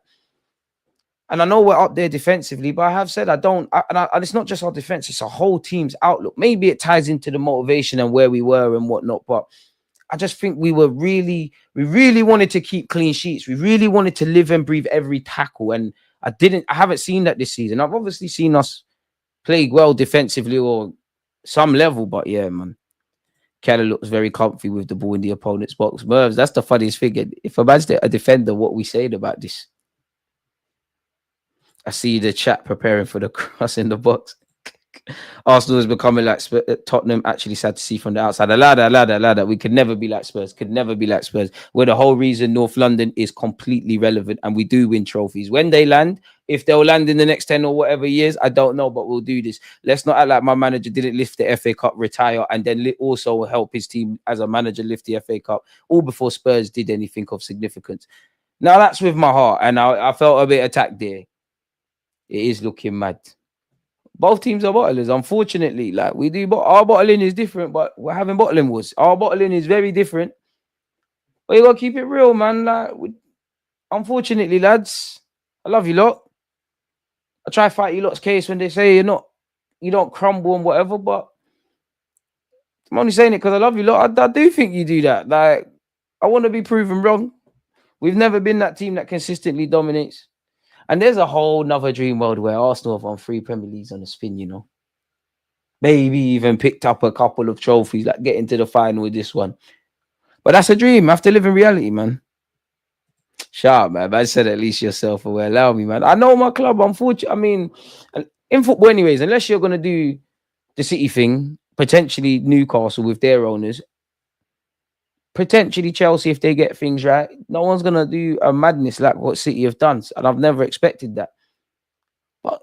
And I know we're up there defensively, but I have said and it's not just our defense, it's a whole team's outlook. Maybe it ties into the motivation and where we were and whatnot, but I just think we really wanted to keep clean sheets. We really wanted to live and breathe every tackle. And I haven't seen that this season. I've obviously seen us play well defensively or some level, but yeah, man. Keller looks very comfy with the ball in the opponent's box. Mervs, that's the funniest thing. If a man's a defender, what we saying about this? I see the chat preparing for the cross in the box. Arsenal is becoming like Tottenham. Actually, sad to see from the outside. A ladder. We could never be like Spurs. Where the whole reason North London is completely relevant, and we do win trophies when they land. If they'll land in the next 10 or whatever years, I don't know, but we'll do this. Let's not act like my manager didn't lift the FA Cup, retire, and then also help his team as a manager lift the FA Cup, all before Spurs did anything of significance. Now that's with my heart, and I felt a bit attacked there. It is looking mad. Both teams are bottlers, unfortunately. Like we do, but our bottling is different. But we're having bottling wars. Our bottling is very different. But you gotta keep it real, man. Like, unfortunately, lads, I love you lot. I try to fight you lot's case when they say you don't crumble and whatever. But I'm only saying it because I love you lot. I do think you do that. Like, I want to be proven wrong. We've never been that team that consistently dominates. And there's a whole nother dream world where Arsenal have won 3 Premier Leagues on the spin, you know. Maybe even picked up a couple of trophies, like getting to the final with this one. But that's a dream. I have to live in reality, man. Shut up, man. I said at least you're self-aware. Allow me, man. I know my club, unfortunately. I mean, in football anyways, unless you're going to do the City thing, potentially Newcastle with their owners, potentially Chelsea if they get things right, no one's going to do a madness like what City have done. And I've never expected that. But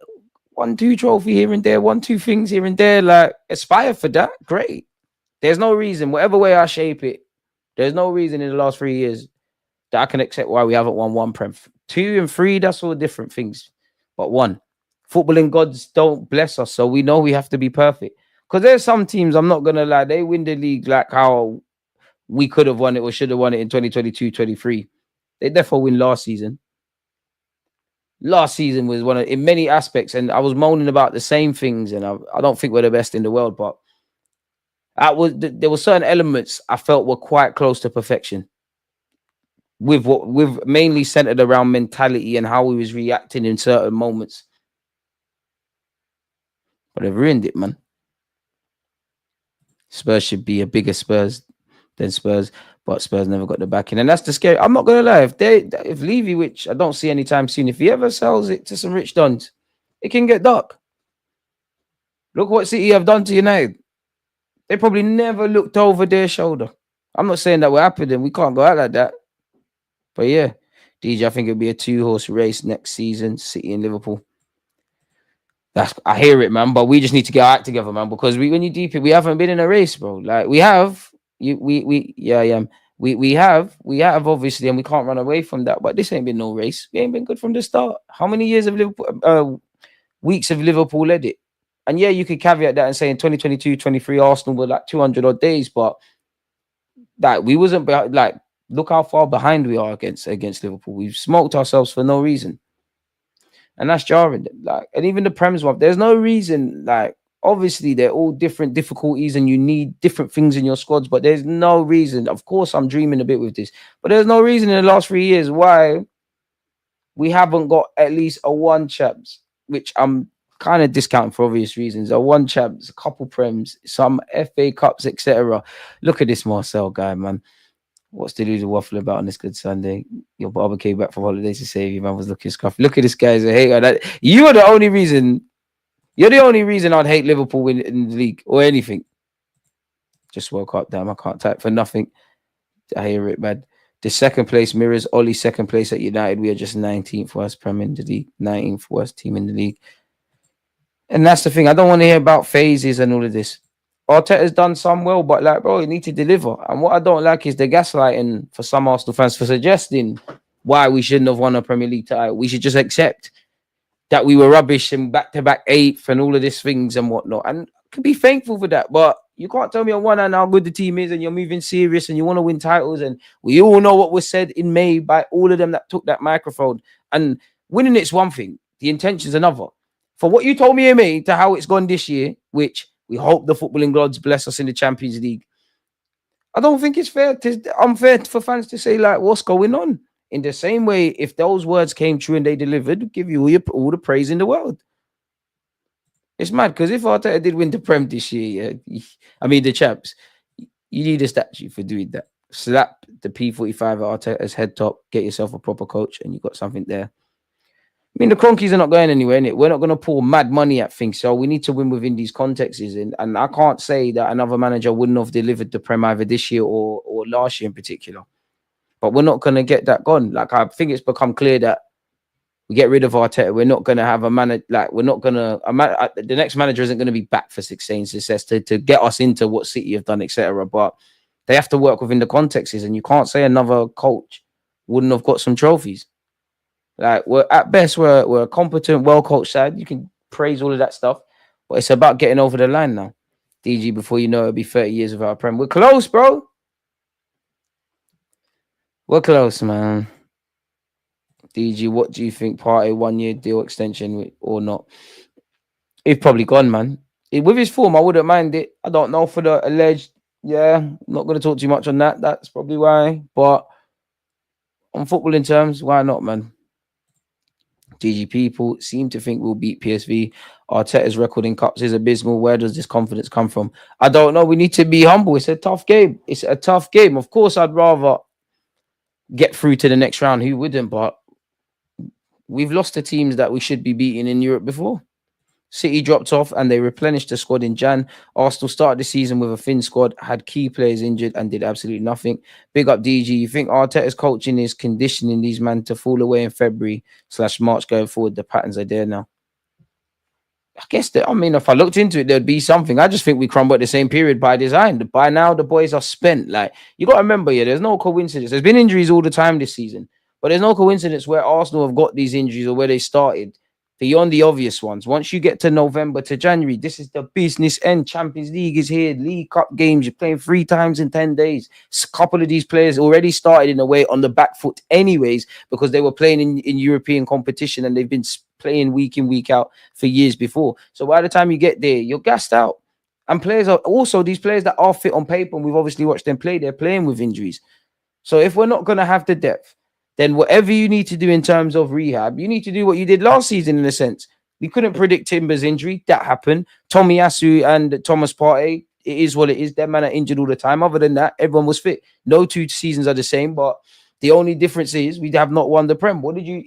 1-2 trophy here and there, 1-2 things here and there, like aspire for that. Great. There's no reason, whatever way I shape it, there's no reason in the last 3 years that I can accept why we haven't won 1 Prem. 2 and 3, that's all different things. But 1, footballing gods don't bless us, so we know we have to be perfect. Because there's some teams, I'm not going to lie, they win the league like how we could have won it or should have won it in 2022-23. They definitely win last season. Last season was one of, in many aspects, and I was moaning about the same things, and I don't think we're the best in the world, but there were certain elements I felt were quite close to perfection. With mainly centered around mentality and how we was reacting in certain moments. But they've ruined it, man. Spurs should be a bigger Spurs than Spurs, but Spurs never got the backing. And that's the scary. I'm not gonna lie, if Levy, which I don't see anytime soon, if he ever sells it to some rich dons, it can get dark. Look what City have done to United. They probably never looked over their shoulder. I'm not saying that will happen, and we can't go out like that. But yeah, DJ, I think it'll be a 2-horse race next season, City and Liverpool. I hear it, man. But we just need to get our act together, man. Because when you deep it, we haven't been in a race, bro. Like we have, we have obviously, and we can't run away from that. But this ain't been no race. We ain't been good from the start. How many years of Liverpool, weeks of Liverpool led it? And yeah, you could caveat that and say in 2022-23, Arsenal were like 200 odd days, but that we wasn't like. Look how far behind we are against Liverpool. We've smoked ourselves for no reason. And that's jarring. Like, and even the Prem's one, there's no reason. Like, obviously, they're all different difficulties and you need different things in your squads, but there's no reason. Of course, I'm dreaming a bit with this, but there's no reason in the last 3 years why we haven't got at least a 1 champs, which I'm kind of discounting for obvious reasons. A 1 champs, a couple Prems, some FA Cups, etc. Look at this Marcel guy, man. What's Deluded waffle about on this good Sunday? Your barber came back from holidays to save you, man. Was looking scruffy. Look at this guy's a hater. You are the only reason. You're the only reason I'd hate Liverpool in the league or anything. Just woke up, damn. I can't type for nothing. I hear it, man. The second place mirrors Ollie's second place at United. We are just 19th worst Prem in the league, 19th worst team in the league. And that's the thing. I don't want to hear about phases and all of this. Arteta's done some well, but like, bro, you need to deliver. And what I don't like is the gaslighting for some Arsenal fans for suggesting why we shouldn't have won a Premier League title. We should just accept that we were rubbish and back-to-back 8th and all of these things and whatnot. And I can be thankful for that. But you can't tell me on one hand how good the team is and you're moving serious and you want to win titles. And we all know what was said in May by all of them that took that microphone. And winning it's one thing, the intention's another. For what you told me and me to how it's gone this year, which we hope the footballing gods bless us in the Champions League, I don't think it's unfair for fans to say, like, what's going on? In the same way, if those words came true and they delivered, give you all the praise in the world. It's mad because if Arteta did win the Prem this year, I mean the champs, you need a statue for doing that. Slap the P45 at Arteta's head top, get yourself a proper coach, and you got something there. I mean, the Cronkies are not going anywhere, innit? We're not going to pour mad money at things, so we need to win within these contexts. And I can't say that another manager wouldn't have delivered the Prem either this year or last year in particular. But we're not going to get that gone. Like, I think it's become clear that we get rid of Arteta, we're not going to have a manager, like, we're not going to, the next manager isn't going to be back for sustained success to get us into what City have done, etc. But they have to work within the contexts, and you can't say another coach wouldn't have got some trophies. Like, we're at best, we're a competent, well-coached side. You can praise all of that stuff, but it's about getting over the line now. DG, before you know, it'll be 30 years without a Prem. We're close, bro. We're close, man. DG, what do you think? Partey 1-year deal extension or not? He's probably gone, man. With his form, I wouldn't mind it. I don't know for the alleged. Yeah, not going to talk too much on that. That's probably why. But on footballing terms, why not, man? DG, people seem to think we'll beat PSV. Arteta's record in cups is abysmal. Where does this confidence come from? I don't know. We need to be humble. It's a tough game. It's a tough game. Of course, I'd rather get through to the next round. Who wouldn't? But we've lost to teams that we should be beating in Europe before. City dropped off and they replenished the squad in Jan. Arsenal started the season with a thin squad, had key players injured and did absolutely nothing. Big up DG. You think Arteta's coaching is conditioning these men to fall away in February/March going forward? The patterns are there now. I guess that, I mean, if I looked into it, there'd be something. I just think we crumble at the same period by design. By now, the boys are spent. Like, you got to remember, there's no coincidence. There's been injuries all the time this season, but there's no coincidence where Arsenal have got these injuries or where they started. Beyond the obvious ones, once you get to November to January, this is the business end. Champions League is here. League Cup games, you're playing 3 times in 10 days. A couple of these players already started in a way on the back foot anyways, because they were playing in European competition and they've been playing week in, week out for years before. So by the time you get there, you're gassed out. And players are also, these players that are fit on paper, and we've obviously watched them play, they're playing with injuries. So if we're not going to have the depth, then whatever you need to do in terms of rehab, you need to do what you did last season in a sense. We couldn't predict Timber's injury. That happened. Tomiyasu and Thomas Partey, it is what it is. That man are injured all the time. Other than that, everyone was fit. No 2 seasons are the same, but the only difference is we have not won the Prem.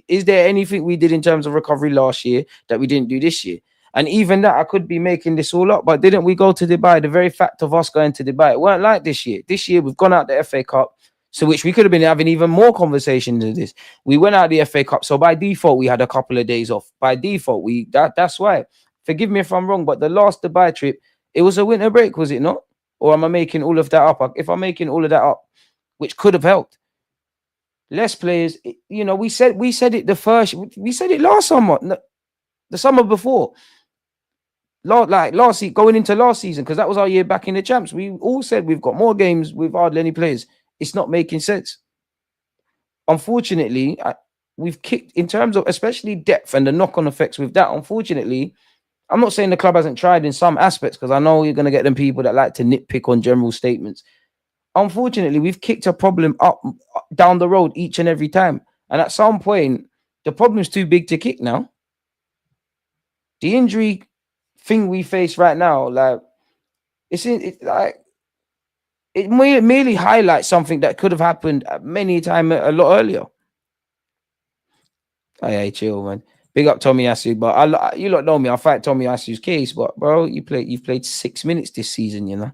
Is there anything we did in terms of recovery last year that we didn't do this year? And even that, I could be making this all up, but didn't we go to Dubai? The very fact of us going to Dubai, it weren't like this year. This year, we've gone out the FA Cup. So which we could have been having even more conversations than this. We went out the FA Cup. So by default, we had a couple of days off. By default, that's why. Forgive me if I'm wrong, but the last Dubai trip, it was a winter break, was it not? Or am I making all of that up? If I'm making all of that up, which could have helped. Less players, we said it we said it last summer, the summer before. Last season, going into last season, because that was our year back in the champs. We all said we've got more games with hardly any players. It's not making sense. Unfortunately, we've kicked in terms of especially depth and the knock-on effects with that. Unfortunately, I'm not saying the club hasn't tried in some aspects, because I know you're going to get them people that like to nitpick on general statements. Unfortunately, we've kicked a problem up down the road each and every time. And at some point, the problem is too big to kick now. The injury thing we face right now, like, it merely highlights something that could have happened many times a lot earlier. Hey, chill, man. Big up Tomiyasu, but you lot know me. I'll fight Tomiyasu's case, but bro, you've played 6 minutes this season,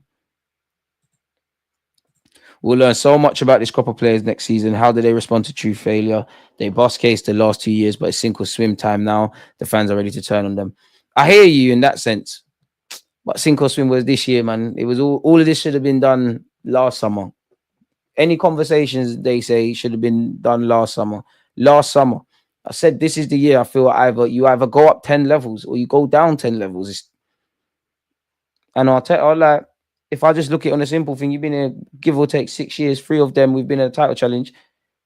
We'll learn so much about this crop of players next season. How do they respond to true failure? They bust case the last 2 years, but it's sink or swim time now. The fans are ready to turn on them. I hear you in that sense. But sink or swim was this year, man. It was all of this should have been done last summer. Any conversations they say should have been done last summer. Last summer. I said this is the year I feel you either go up 10 levels or you go down 10 levels. And Arteta, like, if I just look at it on a simple thing, you've been here, give or take 6 years, 3 of them, we've been in a title challenge.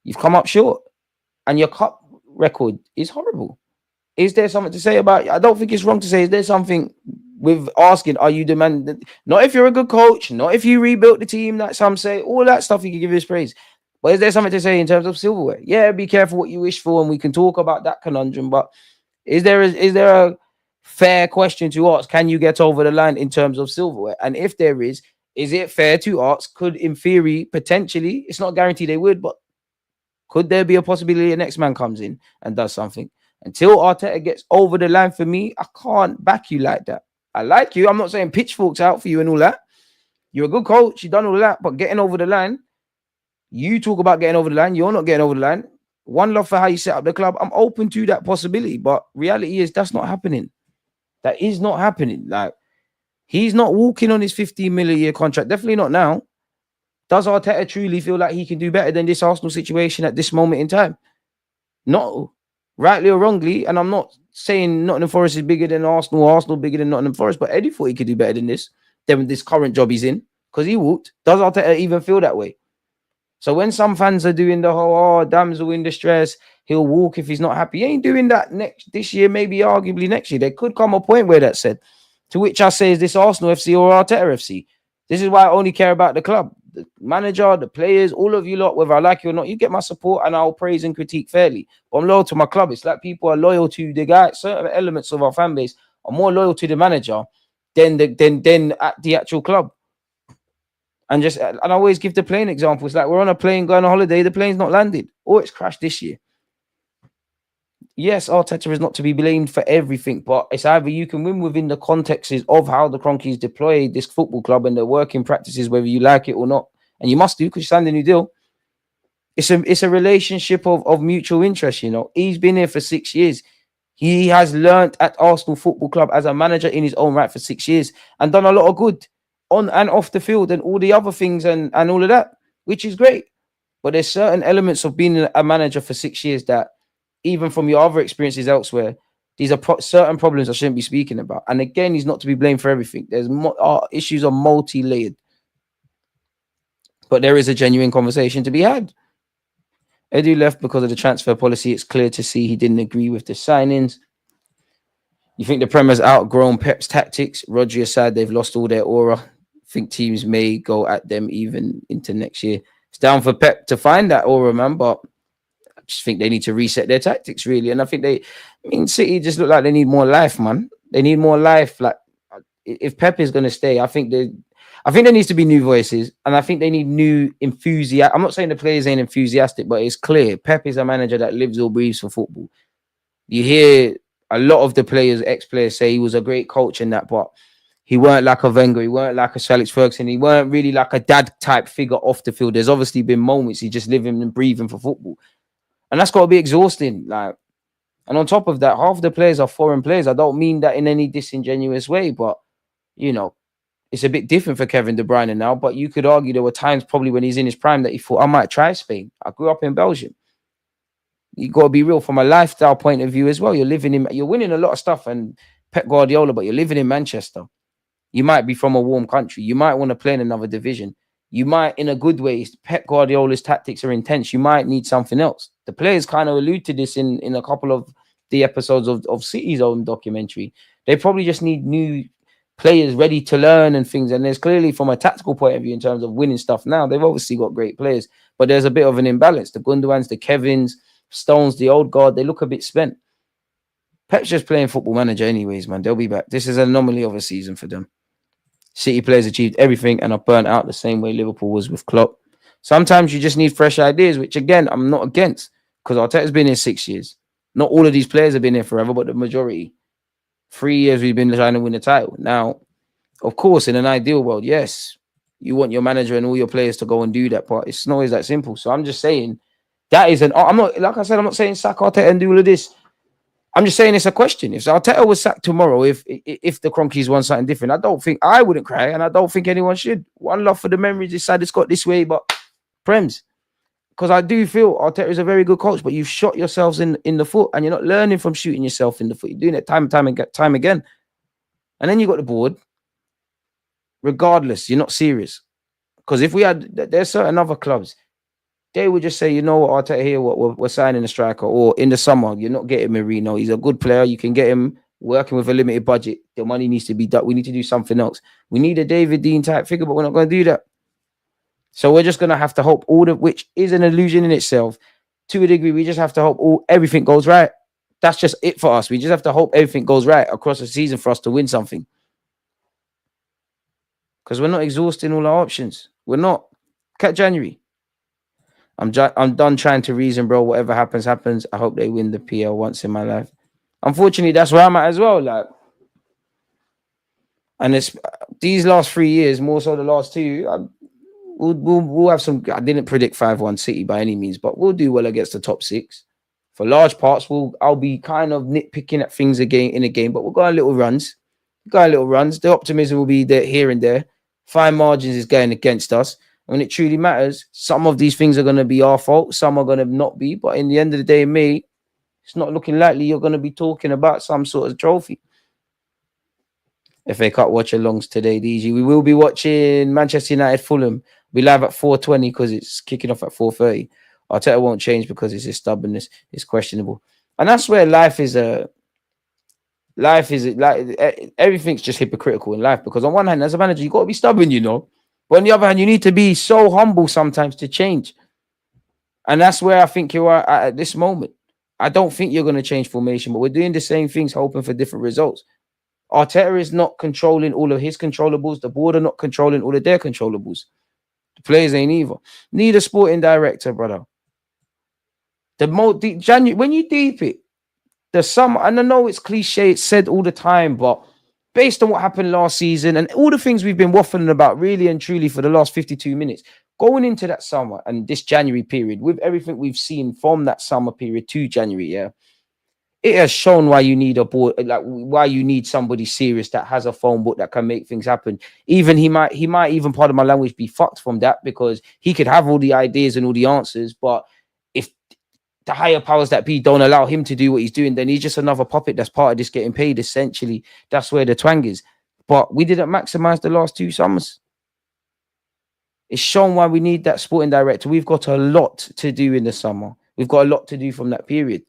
You've come up short. And your cup, record is horrible. Is there something to say about? I don't think it's wrong to say. Is there something with asking? Are you demanding? Not if you're a good coach. Not if you rebuilt the team. That some say. All that stuff you can give his praise. But is there something to say in terms of silverware? Yeah, be careful what you wish for, and we can talk about that conundrum. But is there a fair question to ask? Can you get over the line in terms of silverware? And if there is it fair to ask? Could, in theory, potentially, it's not guaranteed they would, but could there be a possibility the next man comes in and does something? Until Arteta gets over the line, for me, I can't back you like that. I like you. I'm not saying pitchforks out for you and all that. You're a good coach. You've done all that. But getting over the line, you talk about getting over the line. You're not getting over the line. One love for how you set up the club. I'm open to that possibility. But reality is that's not happening. That is not happening. Like, he's not walking on his 15 million a year contract. Definitely not now. Does Arteta truly feel like he can do better than this Arsenal situation at this moment in time? No. Rightly or wrongly, and I'm not saying Nottingham Forest is bigger than Arsenal, Arsenal bigger than Nottingham Forest, but Eddie thought he could do better than this current job he's in, because he walked. Does Arteta even feel that way? So when some fans are doing the whole, damsel in distress, he'll walk if he's not happy, he ain't doing that this year, maybe arguably next year. There could come a point where that's said. To which I say, is this Arsenal FC or Arteta FC? This is why I only care about the club. The manager, the players, all of you lot, whether I like you or not, you get my support and I'll praise and critique fairly. But I'm loyal to my club. It's like people are loyal to the guy. Certain elements of our fan base are more loyal to the manager than at the actual club. And I always give the plane example. It's like we're on a plane going on holiday, the plane's not landed, or it's crashed this year. Yes, Arteta is not to be blamed for everything, but it's either you can win within the contexts of how the Cronkies deploy this football club and their working practices, whether you like it or not. And you must do, because you signed a new deal. It's a relationship of mutual interest, you know. He's been here for 6 years. He has learnt at Arsenal Football Club as a manager in his own right for 6 years and done a lot of good on and off the field and all the other things and all of that, which is great. But there's certain elements of being a manager for 6 years that, even from your other experiences elsewhere, these are certain problems I shouldn't be speaking about. And again, he's not to be blamed for everything. There's issues are multi-layered. But there is a genuine conversation to be had. Edu left because of the transfer policy. It's clear to see he didn't agree with the signings. You think the Prem has outgrown Pep's tactics? Rodri aside, they've lost all their aura. Think teams may go at them even into next year. It's down for Pep to find that aura, man, but I just think they need to reset their tactics, really. And I think City just look like they need more life, man. They need more life. Like, if Pep is going to stay, I think there needs to be new voices, and I think they need new enthusiasm. I'm not saying the players ain't enthusiastic, but it's clear Pep is a manager that lives or breathes for football. You hear a lot of the players, ex-players, say he was a great coach in that, but he weren't like a Wenger, he weren't like a Sir Alex Ferguson, he weren't really like a dad type figure off the field. There's obviously been moments he's just living and breathing for football, and that's got to be exhausting. Like, and on top of that, half the players are foreign players. I don't mean that in any disingenuous way, but you know, it's a bit different for Kevin De Bruyne now. But you could argue there were times probably when he's in his prime that he thought, I might try Spain. I grew up in Belgium. You got to be real from a lifestyle point of view as well. You're winning a lot of stuff and Pep Guardiola, but you're living in Manchester. You might be from a warm country. You might want to play in another division. You might, in a good way, Pep Guardiola's tactics are intense. You might need something else. The players kind of allude to this in a couple of the episodes of City's own documentary. They probably just need new players ready to learn and things. And there's clearly, from a tactical point of view, in terms of winning stuff now, they've obviously got great players, but there's a bit of an imbalance. The Gundowans, the Kevins, Stones, the old guard, they look a bit spent. Pep's just playing Football Manager anyways, man. They'll be back. This is an anomaly of a season for them. City players achieved everything and are burnt out the same way Liverpool was with Klopp. Sometimes you just need fresh ideas, which again, I'm not against, because Arteta's been here 6 years. Not all of these players have been here forever, but the majority. 3 years we've been trying to win the title. Now, of course, in an ideal world, yes, you want your manager and all your players to go and do that part. It's not always that simple. So I'm just saying that is I'm not saying sack Arteta and do all of this. I'm just saying it's a question. If Arteta was sacked tomorrow, if the Cronkies want something different, I wouldn't cry, and I don't think anyone should. One love for the memories. This side it's got this way, but Prems, because I do feel Arteta is a very good coach, but you've shot yourselves in the foot, and you're not learning from shooting yourself in the foot. You're doing it time and time again, and then you got the board. Regardless, you're not serious. Because if we had, there's certain other clubs, they would just say, you know what, Arteta here, what we're signing a striker, or in the summer, you're not getting Marino. He's a good player. You can get him working with a limited budget. The money needs to be done. We need to do something else. We need a David Dean type figure, but we're not going to do that. So we're just going to have to hope all of which is an illusion in itself. To a degree, we just have to hope everything goes right. That's just it for us. We just have to hope everything goes right across the season for us to win something. Because we're not exhausting all our options. We're not. Cat January. I'm done trying to reason, bro. Whatever happens, happens. I hope they win the PL once in my life. Unfortunately, that's where I'm at as well. Like, and it's these last 3 years, more so the last two. We'll have some. I didn't predict 5-1 City by any means, but we'll do well against the top six. For large parts, I'll be kind of nitpicking at things again in a game, but we'll go on little runs. The optimism will be there here and there. Fine margins is going against us. When it truly matters, some of these things are going to be our fault. Some are going to not be. But in the end of the day, mate, it's not looking likely you're going to be talking about some sort of trophy. FA Cup watch-alongs today, DG. We will be watching Manchester United Fulham. We'll be live at 4:20 because it's kicking off at 4:30. Arteta won't change because it's his stubbornness. It's questionable. And that's where life is like everything's just hypocritical in life. Because on one hand, as a manager, you got to be stubborn, you know. But on the other hand, you need to be so humble sometimes to change. And that's where I think you are at this moment. I don't think you're going to change formation, but we're doing the same things, hoping for different results. Arteta is not controlling all of his controllables. The board are not controlling all of their controllables. The players ain't either. Need a sporting director, brother. January, when you deep it, the summer, and I know it's cliche, it's said all the time, but based on what happened last season and all the things we've been waffling about really and truly for the last 52 minutes, going into that summer and this January period, with everything we've seen from that summer period to January, yeah, it has shown why you need a board, like why you need somebody serious that has a phone book that can make things happen. Even he might even, pardon my language, be fucked from that, because he could have all the ideas and all the answers, but if the higher powers that be don't allow him to do what he's doing, then he's just another puppet that's part of this getting paid, essentially. That's where the twang is. But we didn't maximize the last 2 summers. It's shown why we need that sporting director. We've got a lot to do in the summer. We've got a lot to do from that period.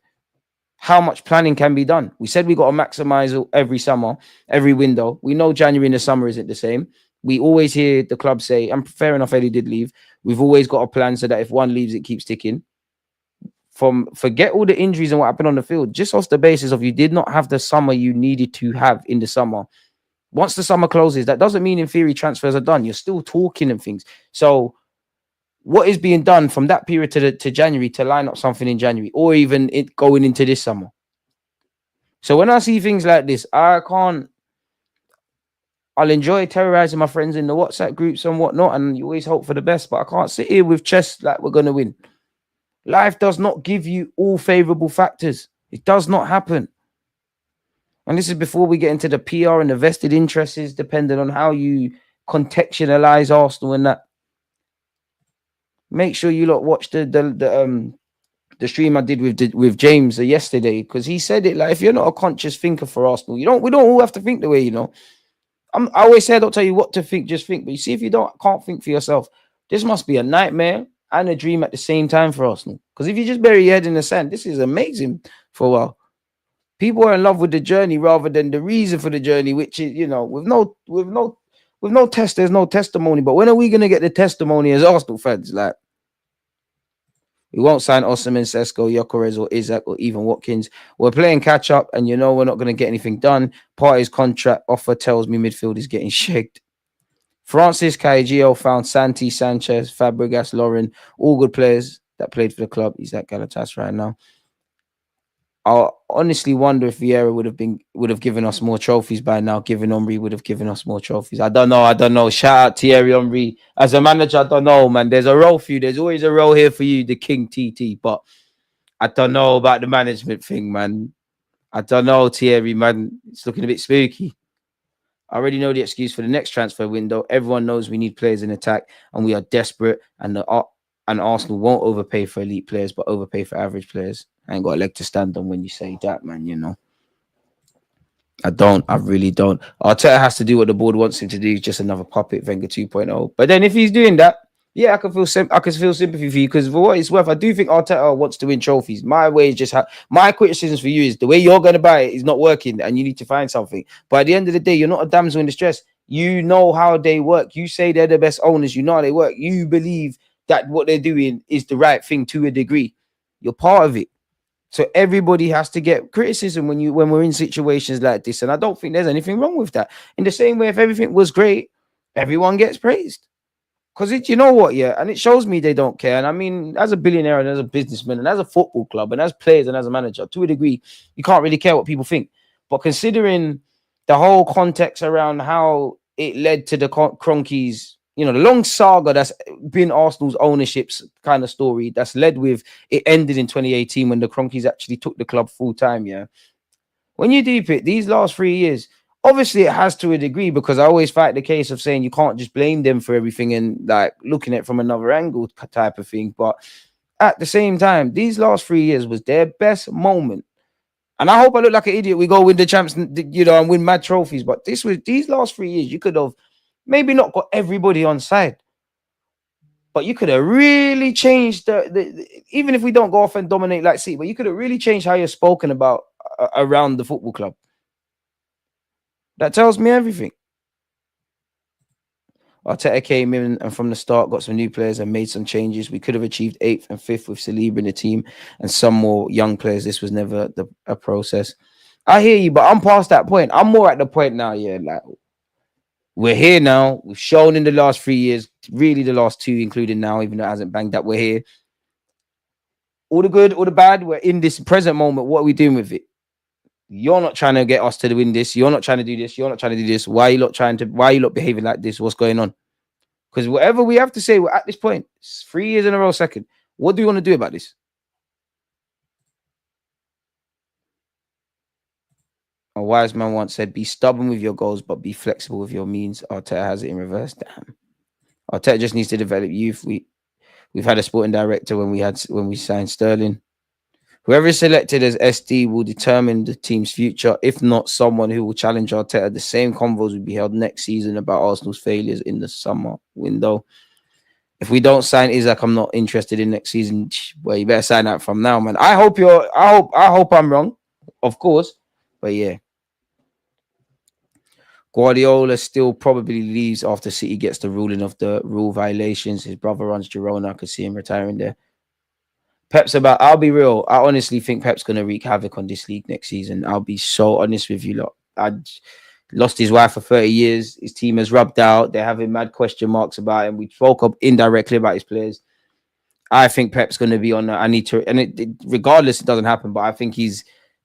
How much planning can be done? We said we got to maximize every summer, every window. We know January and the summer isn't the same. We always hear the club say, and fair enough, Eddie did leave. We've always got a plan so that if one leaves, it keeps ticking. Forget all the injuries and what happened on the field, just off the basis of you did not have the summer you needed to have in the summer. Once the summer closes, that doesn't mean in theory transfers are done. You're still talking and things. So what is being done from that period to January to line up something in January, or even it going into this summer? So when I see things like this, I'll enjoy terrorizing my friends in the WhatsApp groups and whatnot, and you always hope for the best, but I can't sit here with chest like we're going to win. Life does not give you all favorable factors. It does not happen. And this is before we get into the PR and the vested interests, depending on how you contextualize Arsenal and that. Make sure you lot watch the stream I did with James yesterday, because he said it like, if you're not a conscious thinker for Arsenal, we don't all have to think the way, you know. I always say I don't tell you what to think, just think. But you see, if you can't think for yourself, this must be a nightmare and a dream at the same time for Arsenal. Because if you just bury your head in the sand, this is amazing for a while. People are in love with the journey rather than the reason for the journey, which is, you know, with no test, there's no testimony. But when are we gonna get the testimony as Arsenal fans? Like, we won't sign Osimhen, Sesko, Gyökeres, or Isaac, or even Watkins. We're playing catch up, and you know we're not gonna get anything done. Partey's contract offer tells me midfield is getting shagged. Francis Caigio found Santi, Sanchez, Fabregas, Lauren, all good players that played for the club. He's at Galatasaray right now. I honestly wonder if Vieira would have given us more trophies by now. Given Henry would have given us more trophies. I don't know. Shout out Thierry Henry. As a manager, I don't know, man. There's a role for you. There's always a role here for you, the King TT. But I don't know about the management thing, man. I don't know, Thierry, man. It's looking a bit spooky. I already know the excuse for the next transfer window. Everyone knows we need players in attack, and we are desperate. And Arsenal won't overpay for elite players, but overpay for average players. I ain't got a leg to stand on when you say that, man, you know. I really don't. Arteta has to do what the board wants him to do. He's just another puppet, Wenger 2.0. But then if he's doing that, Yeah, I can feel sympathy for you because for what it's worth, I do think Arteta wants to win trophies. My way is just my criticisms for you is the way you're going to buy it is not working, and you need to find something. But at the end of the day, you're not a damsel in distress. You know how they work. You say they're the best owners. You know how they work. You believe that what they're doing is the right thing to a degree. You're part of it. So everybody has to get criticism when we're in situations like this, and I don't think there's anything wrong with that. In the same way, if everything was great, everyone gets praised. Because you know what, yeah, and it shows me they don't care. And I mean, as a billionaire and as a businessman and as a football club and as players and as a manager, to a degree, you can't really care what people think. But considering the whole context around how it led to the Cronkies, the long saga that's been Arsenal's ownership's kind of story that's led with it ended in 2018 when the Cronkies actually took the club full time, yeah. When you deep it, these last 3 years, obviously it has to a degree because I always fight the case of saying you can't just blame them for everything and like looking at it from another angle type of thing. But at the same time, these last 3 years was their best moment. And I hope I look like an idiot. We go win the champs, and win mad trophies. But these last 3 years, you could have maybe not got everybody on side, but you could have really changed even if we don't go off and dominate like City, but you could have really changed how you're spoken about around the football club. That tells me everything. Arteta came in and from the start got some new players and made some changes. We could have achieved 8th and 5th with Saliba in the team and some more young players. This was never a process. I hear you, but I'm past that point. I'm more at the point now, yeah, like we're here now. We've shown in the last 3 years, really the last 2, including now, even though it hasn't banged up, we're here. All the good, all the bad, we're in this present moment. What are we doing with it? You're not trying to get us to win this. You're not trying to do this. You're not trying to do this. Why are you not behaving like this? What's going on? Because whatever we have to say, we're at this point. It's 3 years in a row, second. What do you want to do about this? A wise man once said, be stubborn with your goals, but be flexible with your means. Arteta has it in reverse. Damn. Arteta just needs to develop youth. We've had a sporting director when we signed Sterling. Whoever is selected as SD will determine the team's future. If not, someone who will challenge Arteta. The same convos will be held next season about Arsenal's failures in the summer window. If we don't sign Isaac, I'm not interested in next season. Well, you better sign that from now, man. I hope I'm wrong, of course. But yeah. Guardiola still probably leaves after City gets the ruling of the rule violations. His brother runs Girona. I could see him retiring there. I'll be real. I honestly think Pep's going to wreak havoc on this league next season. I'll be so honest with you lot. I lost his wife for 30 years. His team has rubbed out. They're having mad question marks about him. We spoke up indirectly about his players. I think Pep's going to be on that. Regardless, it doesn't happen, but I think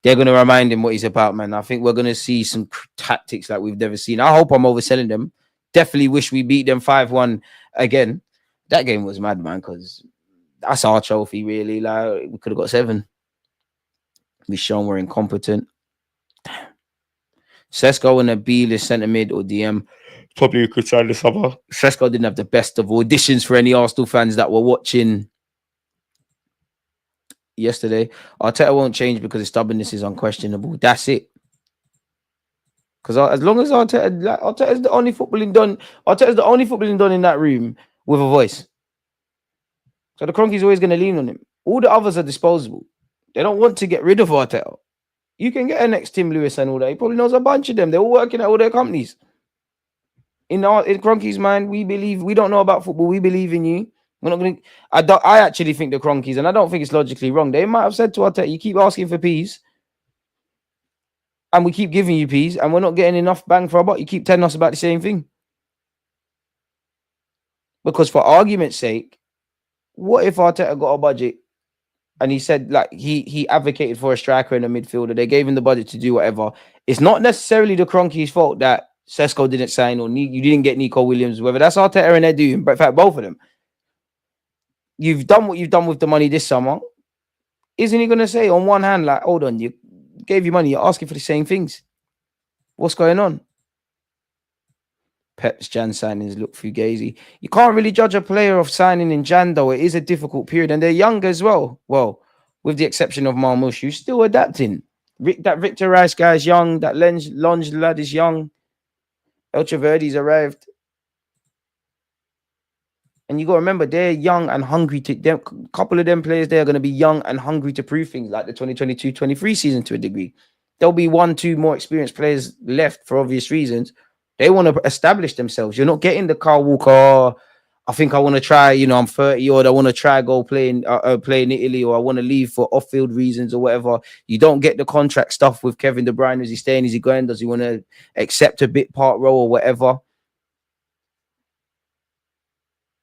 they're going to remind him what he's about, man. I think we're going to see some tactics like we've never seen. I hope I'm overselling them. Definitely wish we beat them 5-1 again. That game was mad, man, because that's our trophy, really. Like, we could have got 7. We've shown we're incompetent. Sesko and Nabil is centre mid or DM. Probably could sign the summer. Sesko didn't have the best of auditions for any Arsenal fans that were watching yesterday. Arteta won't change because his stubbornness is unquestionable. That's it. Because as long as Arteta's the only footballing done. Arteta's the only footballing done in that room with a voice. So the Cronky's always going to lean on him. All the others are disposable. They don't want to get rid of Arteta. You can get an ex Tim Lewis and all that. He probably knows a bunch of them. They're all working at all their companies. In Cronky's mind, we don't know about football. We believe in you. We're not going to. I actually think the Cronkies, and I don't think it's logically wrong. They might have said to Arteta, you keep asking for peas, and we keep giving you peas, and we're not getting enough bang for our buck. You keep telling us about the same thing. Because for argument's sake, what if Arteta got a budget and he said, like, he advocated for a striker and a midfielder? They gave him the budget to do whatever. It's not necessarily the Cronkies' fault that Sesko didn't sign or you didn't get Nico Williams, whether that's Arteta and Edu, but in fact, both of them. You've done what you've done with the money this summer. Isn't he going to say on one hand, like, hold on, you gave you money, you're asking for the same things. What's going on? Pep's Jan signings look fugazi. You can't really judge a player of signing in Jan, though. It is a difficult period, and they're young as well. Well, with the exception of Marmoush, who's still adapting. That Victor Rice guy is young. That Longe lad is young. El Traverdi's arrived. And you got to remember, they're young and hungry to them. A couple of them players, they're going to be young and hungry to prove things like the 2022-23 season to a degree. There'll be 1-2 more experienced players left for obvious reasons. They want to establish themselves. You're not getting the Kyle Walker. "Oh, I think I want to try, I'm 30 or I want to try go play in Italy, or I want to leave for off-field reasons or whatever." You don't get the contract stuff with Kevin De Bruyne. Is he staying? Is he going? Does he want to accept a bit part role or whatever?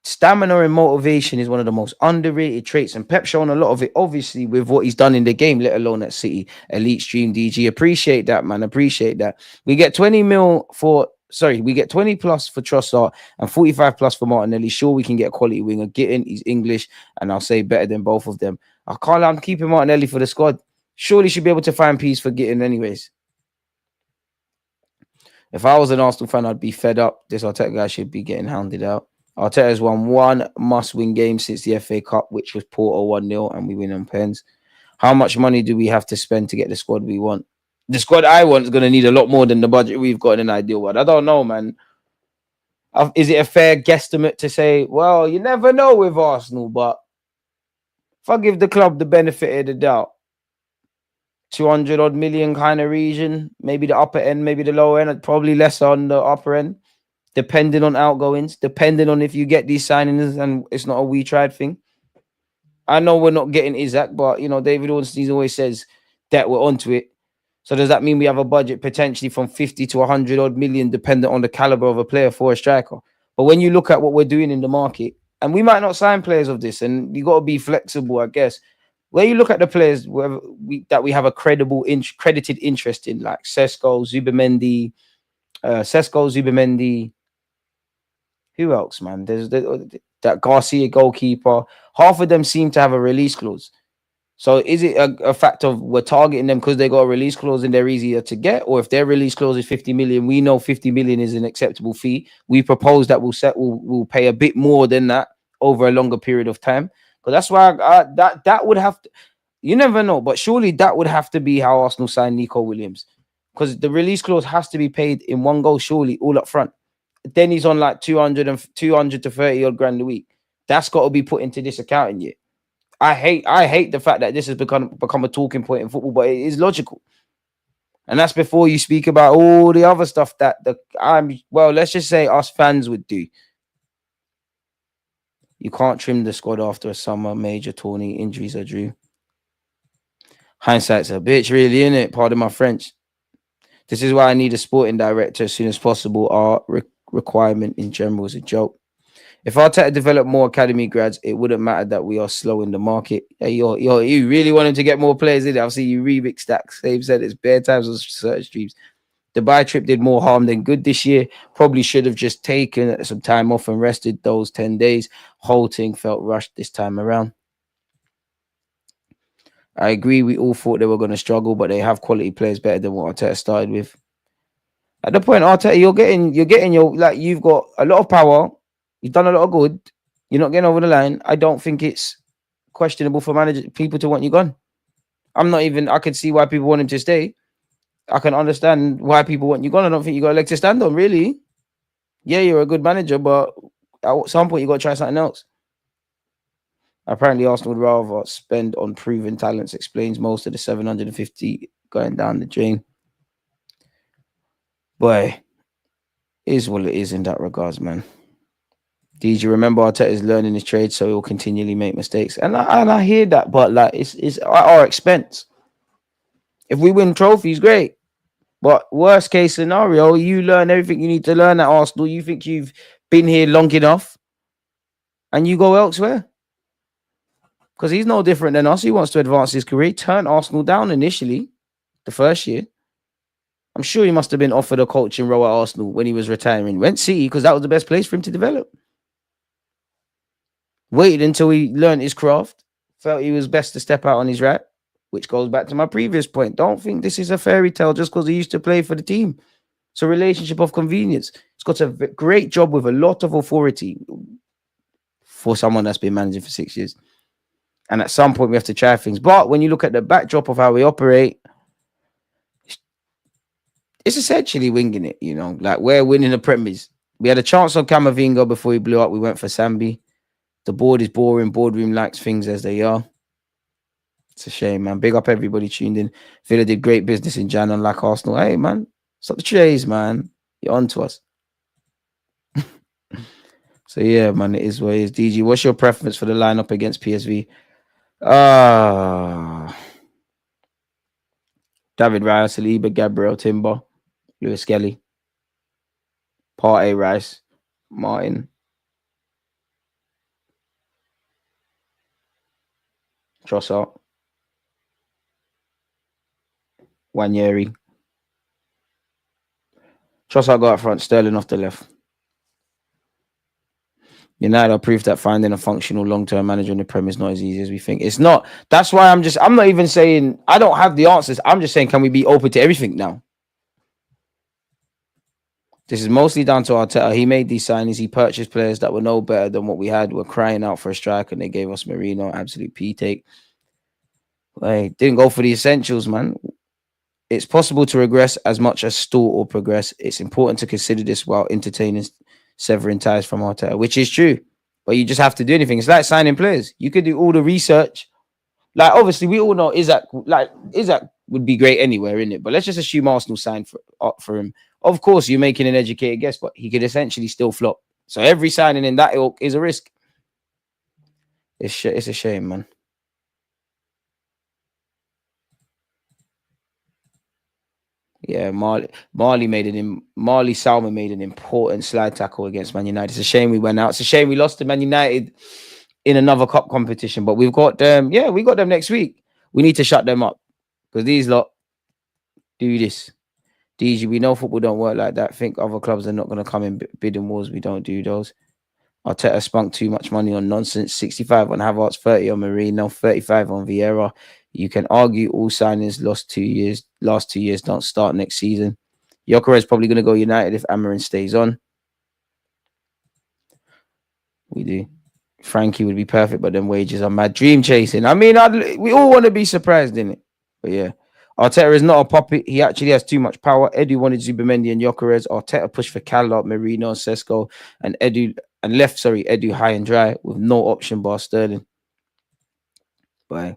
Stamina and motivation is one of the most underrated traits, and Pep's shown a lot of it, obviously, with what he's done in the game, let alone at City. Elite stream DG. Appreciate that, man. Appreciate that. We get 20 plus for Trossard and 45 plus for Martinelli. Sure, we can get a quality winger. Gitten, he's English, and I'll say better than both of them. I'm keeping Martinelli for the squad. Surely should be able to find peace for Gitten anyways. If I was an Arsenal fan, I'd be fed up. This Arteta guy should be getting hounded out. Arteta's won one must-win game since the FA Cup, which was Porto 1-0, and we win on pens. How much money do we have to spend to get the squad we want? The squad I want is going to need a lot more than the budget we've got in an ideal one. I don't know, man. Is it a fair guesstimate to say, well, you never know with Arsenal, but if I give the club the benefit of the doubt, 200 odd million kind of region, maybe the upper end, maybe the lower end, probably less on the upper end, depending on outgoings, depending on if you get these signings and it's not a we tried thing. I know we're not getting Isaac, but David Ornstein always says that we're onto it. So does that mean we have a budget potentially from 50 to 100 odd million, dependent on the caliber of a player for a striker? But when you look at what we're doing in the market, and we might not sign players of this, and you got to be flexible, I guess. Where you look at the players that we have a credited interest in, like Sesko, Zubamendi. Who else, man? There's that Garcia goalkeeper. Half of them seem to have a release clause. So is it a fact of we're targeting them because they got a release clause and they're easier to get? Or if their release clause is 50 million, we know 50 million is an acceptable fee. We propose that we'll pay a bit more than that over a longer period of time. Because that's why that would have to, you never know, but surely that would have to be how Arsenal signed Nico Williams. Because the release clause has to be paid in one go, surely, all up front. Then he's on like 200 to 30 odd grand a week. That's got to be put into this accounting year. I hate the fact that this has become a talking point in football, but it is logical. And that's before you speak about all the other stuff that let's just say us fans would do. You can't trim the squad after a summer major tourney. Injuries are due. Hindsight's a bitch, really, isn't it? Pardon my French. This is why I need a sporting director as soon as possible. Our requirement in general is a joke. If Arteta developed more academy grads, it wouldn't matter that we are slow in the market. Hey, you really wanted to get more players in it. I'll see you remix that. Same said it's bare times on certain streams. The buy trip did more harm than good this year. Probably should have just taken some time off and rested those 10 days. Whole thing felt rushed this time around. I agree. We all thought they were going to struggle, but they have quality players better than what Arteta started with. At the point, Arteta, you're getting you've got a lot of power. You've done a lot of good. You're not getting over the line. I don't think it's questionable for people to want you gone. I can see why people want him to stay. I can understand why people want you gone. I don't think you got a leg to stand on, really. Yeah, you're a good manager, but at some point you got to try something else. Apparently, Arsenal would rather spend on proven talents. Explains most of the 750 going down the drain. Boy, it is what it is in that regards, man. Did you remember Arteta is learning his trade, so he'll continually make mistakes? And I hear that, but it's at our expense. If we win trophies, great. But worst case scenario, you learn everything you need to learn at Arsenal. You think you've been here long enough, and you go elsewhere. Because he's no different than us. He wants to advance his career. Turn Arsenal down initially, the first year. I'm sure he must have been offered a coaching role at Arsenal when he was retiring. Went City because that was the best place for him to develop. Waited until he learned his craft. Felt he was best to step out on his right, which goes back to my previous point. Don't think this is a fairy tale just because he used to play for the team. It's a relationship of convenience. He's got a great job with a lot of authority for someone that's been managing for 6 years. And at some point, we have to try things. But when you look at the backdrop of how we operate, it's essentially winging it, like we're winning the Premiers. We had a chance on Camavinga before he blew up. We went for Sambi. The board is boring. Boardroom likes things as they are. It's a shame, man. Big up everybody tuned in. Villa did great business in Jan, unlike Arsenal. Hey, man, stop the trays, man. You're on to us. So yeah, man, it is what it is. DG, what's your preference for the lineup against PSV? David Raya, Saliba, Gabriel, Timber, Lewis Kelly, Partey, Rice, Martin, Trossard, Wanyeri. Trossard got up front, Sterling off the left. United are proof that finding a functional long-term manager in the Prem is not as easy as we think. It's not. That's why I'm not even saying, I don't have the answers. I'm just saying, can we be open to everything now? This is mostly down to Arteta. He made these signings. He purchased players that were no better than what we had. We're crying out for a striker, and they gave us Marino, absolute P-take. Hey, didn't go for the essentials, man. It's possible to regress as much as stall or progress. It's important to consider this while entertaining severing ties from Arteta, which is true. But you just have to do anything. It's like signing players. You could do all the research. Like, obviously, we all know Isaac would be great anywhere, innit? But let's just assume Arsenal signed for him. Of course, you're making an educated guess, but he could essentially still flop. So every signing in that ilk is a risk. It's a shame, man. Yeah, Marley Salma made an important slide tackle against Man United. It's a shame we went out. It's a shame we lost to Man United in another cup competition. But we've got them. Yeah, we got them next week. We need to shut them up because these lot do this. DG, we know football don't work like that. Think other clubs are not going to come in bidding wars. We don't do those. Arteta spunk too much money on nonsense. 65 on Havertz, 30 on Marino, 35 on Vieira. You can argue all signings last 2 years don't start next season. Gyökeres is probably going to go United if Amarin stays on. We do. Frankie would be perfect, but then wages are mad. Dream chasing. I mean, we all want to be surprised, innit? But yeah. Arteta is not a puppet. He actually has too much power. Edu wanted Zubimendi and Gyökeres. Arteta pushed for Callot, Marino, and Sesko, and left Edu high and dry with no option bar Sterling. But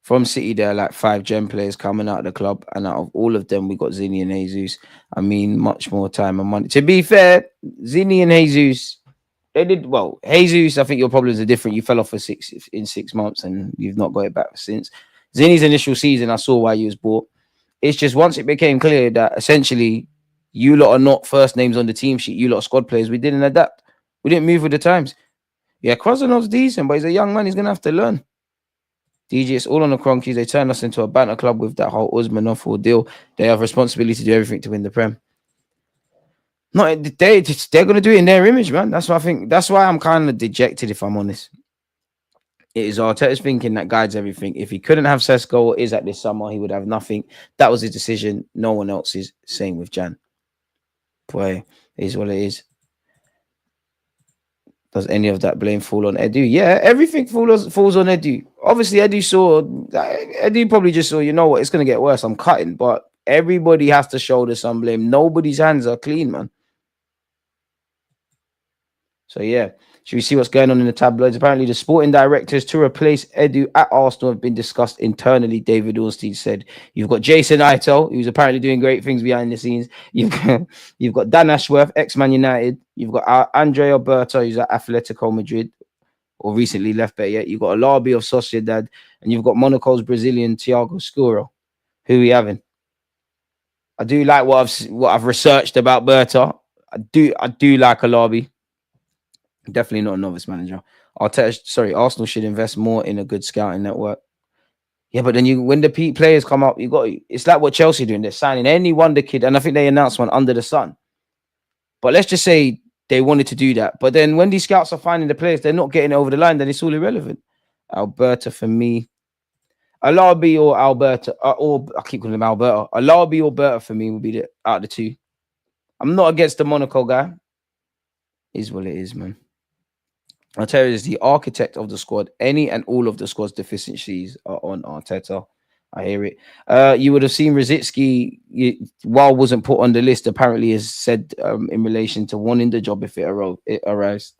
from City, there are like 5 gem players coming out of the club, and out of all of them, we got Zini and Jesus. I mean, much more time and money. To be fair, Zini and Jesus, they did well. Jesus, I think your problems are different. You fell off for 6 months, and you've not got it back since. Zini's initial season, I saw why he was bought. It's just once it became clear that essentially you lot are not first names on the team sheet, you lot are squad players, we didn't adapt. We didn't move with the times. Yeah, Krozanov's decent, but he's a young man. He's going to have to learn. DJ, it's all on the Cronkies. They turned us into a banter club with that whole Usmanov ordeal. They have responsibility to do everything to win the Prem. No, they're going to do it in their image, man. That's what I think. That's why I'm kind of dejected, if I'm honest. It is Arteta's thinking that guides everything. If he couldn't have Sesko or Isaac this summer, he would have nothing. That was his decision. No one else's. Same with Jan. Boy, it is what it is. Does any of that blame fall on Edu? Yeah, everything falls on Edu. Obviously, Edu probably just saw, you know what, it's going to get worse. I'm cutting. But everybody has to shoulder some blame. Nobody's hands are clean, man. So, yeah. Should we see what's going on in the tabloids? Apparently, the sporting directors to replace Edu at Arsenal have been discussed internally, David Ornstein said. You've got Jason Ito, who's apparently doing great things behind the scenes. You've got Dan Ashworth, ex-Man United. You've got Andre Alberto, who's at Atletico Madrid, or recently left better yet. You've got Alabi of Sociedad, and you've got Monaco's Brazilian Thiago Scuro. Who are we having? I do like what I've researched about Berta. I do like Alabi. Definitely not a novice manager. Arsenal should invest more in a good scouting network. Yeah, but then when the peak players come up, it's like what Chelsea doing. They're signing any wonder kid, and I think they announced one under the sun. But let's just say they wanted to do that. But then when these scouts are finding the players, they're not getting over the line, then it's all irrelevant. Alberta for me. Alabi or Alberta, or I keep calling him Alberta. Alabi or Berta for me would be out of the two. I'm not against the Monaco guy. Is what it is, man. Arteta is the architect of the squad. Any and all of the squad's deficiencies are on Arteta. I hear it. You would have seen Rosicky, while wasn't put on the list, apparently has said in relation to wanting the job if it arrives.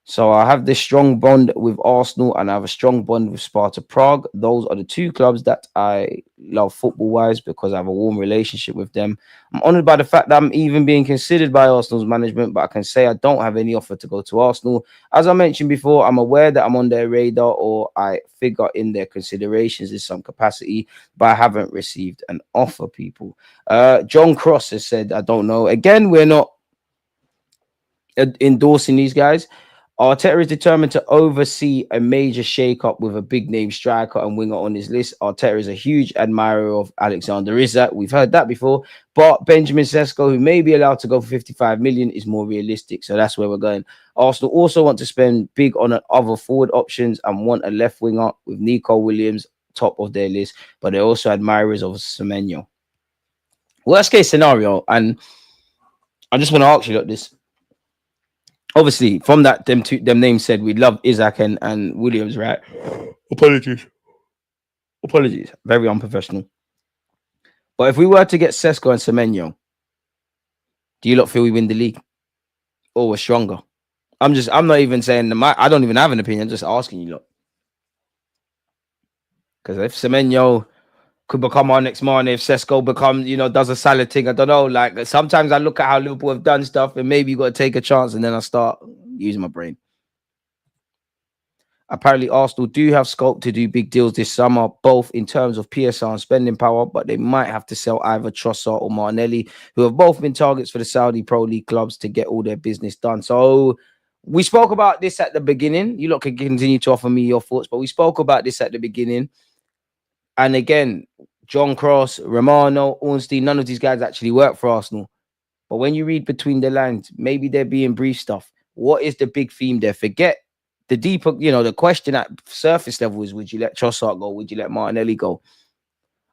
So I have this strong bond with Arsenal and I have a strong bond with Sparta Prague. Those are the two clubs that I love football wise because I have a warm relationship with them. I'm honored by the fact that I'm even being considered by Arsenal's management, but I can say I don't have any offer to go to Arsenal. As I mentioned before, I'm aware that I'm on their radar or I figure in their considerations in some capacity, but I haven't received an offer, people. John Cross has said, I don't know. Again, we're not endorsing these guys. Arteta is determined to oversee a major shake-up with a big-name striker and winger on his list. Arteta is a huge admirer of Alexander Isak. We've heard that before. But Benjamin Sesko, who may be allowed to go for 55 million, is more realistic. So that's where we're going. Arsenal also want to spend big on other forward options and want a left winger with Nico Williams top of their list. But they're also admirers of Semenyo. Worst case scenario, and I just want to ask you like this. Obviously, from that, them names said we love Isaac and Williams, right? Apologies. Very unprofessional. But if we were to get Sesko and Semenyo, do you lot feel we win the league? Or we're stronger? I'm not even saying I don't even have an opinion, I'm just asking you lot. Because if Semenyo could become our next man, if Sesko becomes, does a salad thing, I don't know. Like sometimes I look at how Liverpool have done stuff and maybe you got to take a chance and then I start using my brain. Apparently, Arsenal do have scope to do big deals this summer, both in terms of PSR and spending power, but they might have to sell either Trossard or Martinelli, who have both been targets for the Saudi Pro League clubs to get all their business done. So we spoke about this at the beginning. You lot can continue to offer me your thoughts, but we spoke about this at the beginning. And again, John Cross, Romano, Ornstein, none of these guys actually work for Arsenal. But when you read between the lines, maybe they're being brief stuff. What is the big theme there? Forget the deeper, the question at surface level is, would you let Trossard go? Would you let Martinelli go?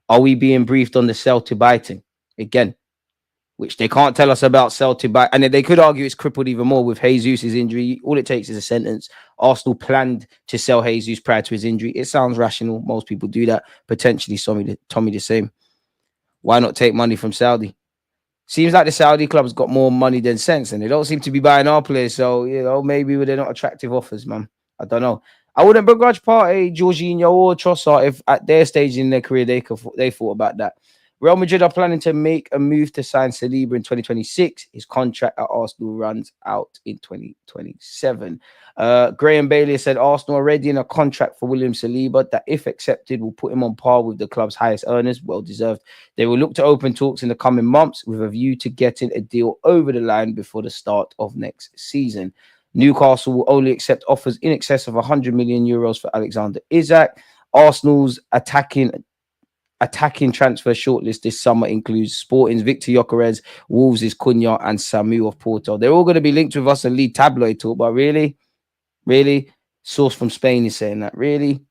Are we being briefed on the sell to buy thing? Again, which they can't tell us about sell to buy. And they could argue it's crippled even more with Jesus' injury. All it takes is a sentence. Arsenal planned to sell Jesus prior to his injury. It sounds rational. Most people do that. Potentially Tommy the same. Why not take money from Saudi? Seems like the Saudi club's got more money than sense, and they don't seem to be buying our players. So, maybe they're not attractive offers, man. I don't know. I wouldn't begrudge Partey, Jorginho, or Trossard if at their stage in their career they thought about that. Real Madrid are planning to make a move to sign Saliba in 2026. His contract at Arsenal runs out in 2027. Graham Bailey said Arsenal already in a contract for William Saliba that, if accepted, will put him on par with the club's highest earners. Well deserved. They will look to open talks in the coming months with a view to getting a deal over the line before the start of next season. Newcastle will only accept offers in excess of 100 million euros for Alexander Isak. Arsenal's attacking transfer shortlist this summer includes Sporting's Victor Gyökeres, Wolves' Cunha, and Samu of Porto. They're all going to be linked with us and lead tabloid talk, but really? Source from Spain is saying that. Really?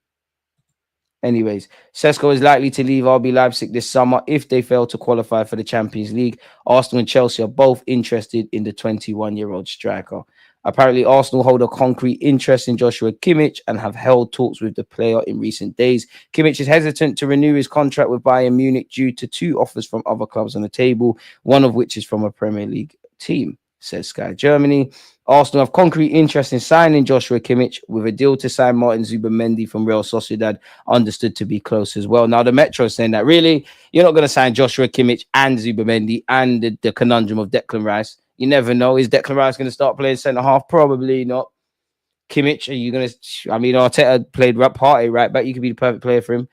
Anyways, Sesko is likely to leave RB Leipzig this summer if they fail to qualify for the Champions League. Arsenal and Chelsea are both interested in the 21-year-old striker. Apparently, Arsenal hold a concrete interest in Joshua Kimmich and have held talks with the player in recent days. Kimmich is hesitant to renew his contract with Bayern Munich due to two offers from other clubs on the table, one of which is from a Premier League team, says Sky Germany. Arsenal have concrete interest in signing Joshua Kimmich, with a deal to sign Martin Zubimendi from Real Sociedad understood to be close as well. Now, the Metro is saying that, really, you're not going to sign Joshua Kimmich and Zubimendi and the conundrum of Declan Rice. You never know. Is Declan Rice going to start playing centre-half? Probably not. Kimmich, are you going to... Arteta played Partey right back. You could be the perfect player for him.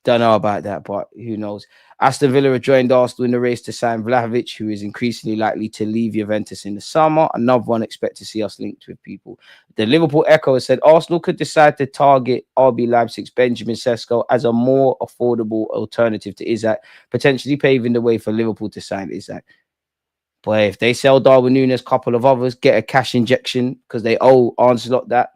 Don't know about that, but who knows? Aston Villa have joined Arsenal in the race to sign Vlahovic, who is increasingly likely to leave Juventus in the summer. Another one expect to see us linked with people. The Liverpool Echo has said Arsenal could decide to target RB Leipzig's Benjamin Sesko as a more affordable alternative to Isak, potentially paving the way for Liverpool to sign Isak. But if they sell Darwin Núñez, a couple of others, get a cash injection because they owe Arsenal that,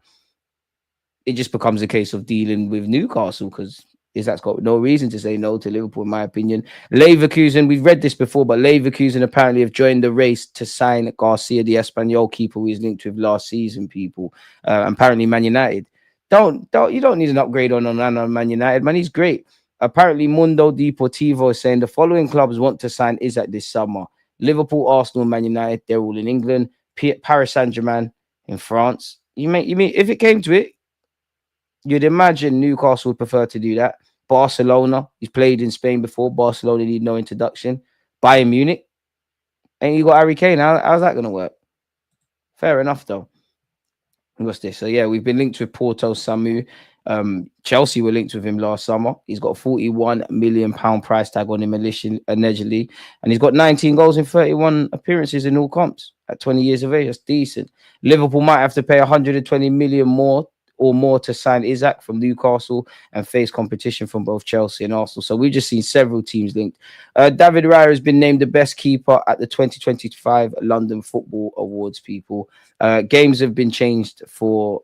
it just becomes a case of dealing with Newcastle because Isak's got no reason to say no to Liverpool, in my opinion. Leverkusen, we've read this before, but Leverkusen apparently have joined the race to sign Garcia, the Espanyol keeper who is linked with last season, people. Apparently Man United. You don't need an upgrade on Man United, man. He's great. Apparently Mundo Deportivo is saying the following clubs want to sign Isak this summer: Liverpool, Arsenal, Man United. They're all in England. Paris Saint-Germain in France. You mean if it came to it, you'd imagine Newcastle would prefer to do that. Barcelona, he's played in Spain before. Barcelona need no introduction. Bayern Munich, and you got Harry Kane. How's that going to work? Fair enough, though. What's this? So yeah, we've been linked with Porto Samu. Chelsea were linked with him last summer. He's got a 41 million pound price tag on him allegedly, and he's got 19 goals in 31 appearances in all comps at 20 years of age. That's decent. Liverpool might have to pay 120 million more to sign Isaac from Newcastle and face competition from both Chelsea and Arsenal. So we've just seen several teams linked. David Raya has been named the best keeper at the 2025 London Football Awards, people. Games have been changed for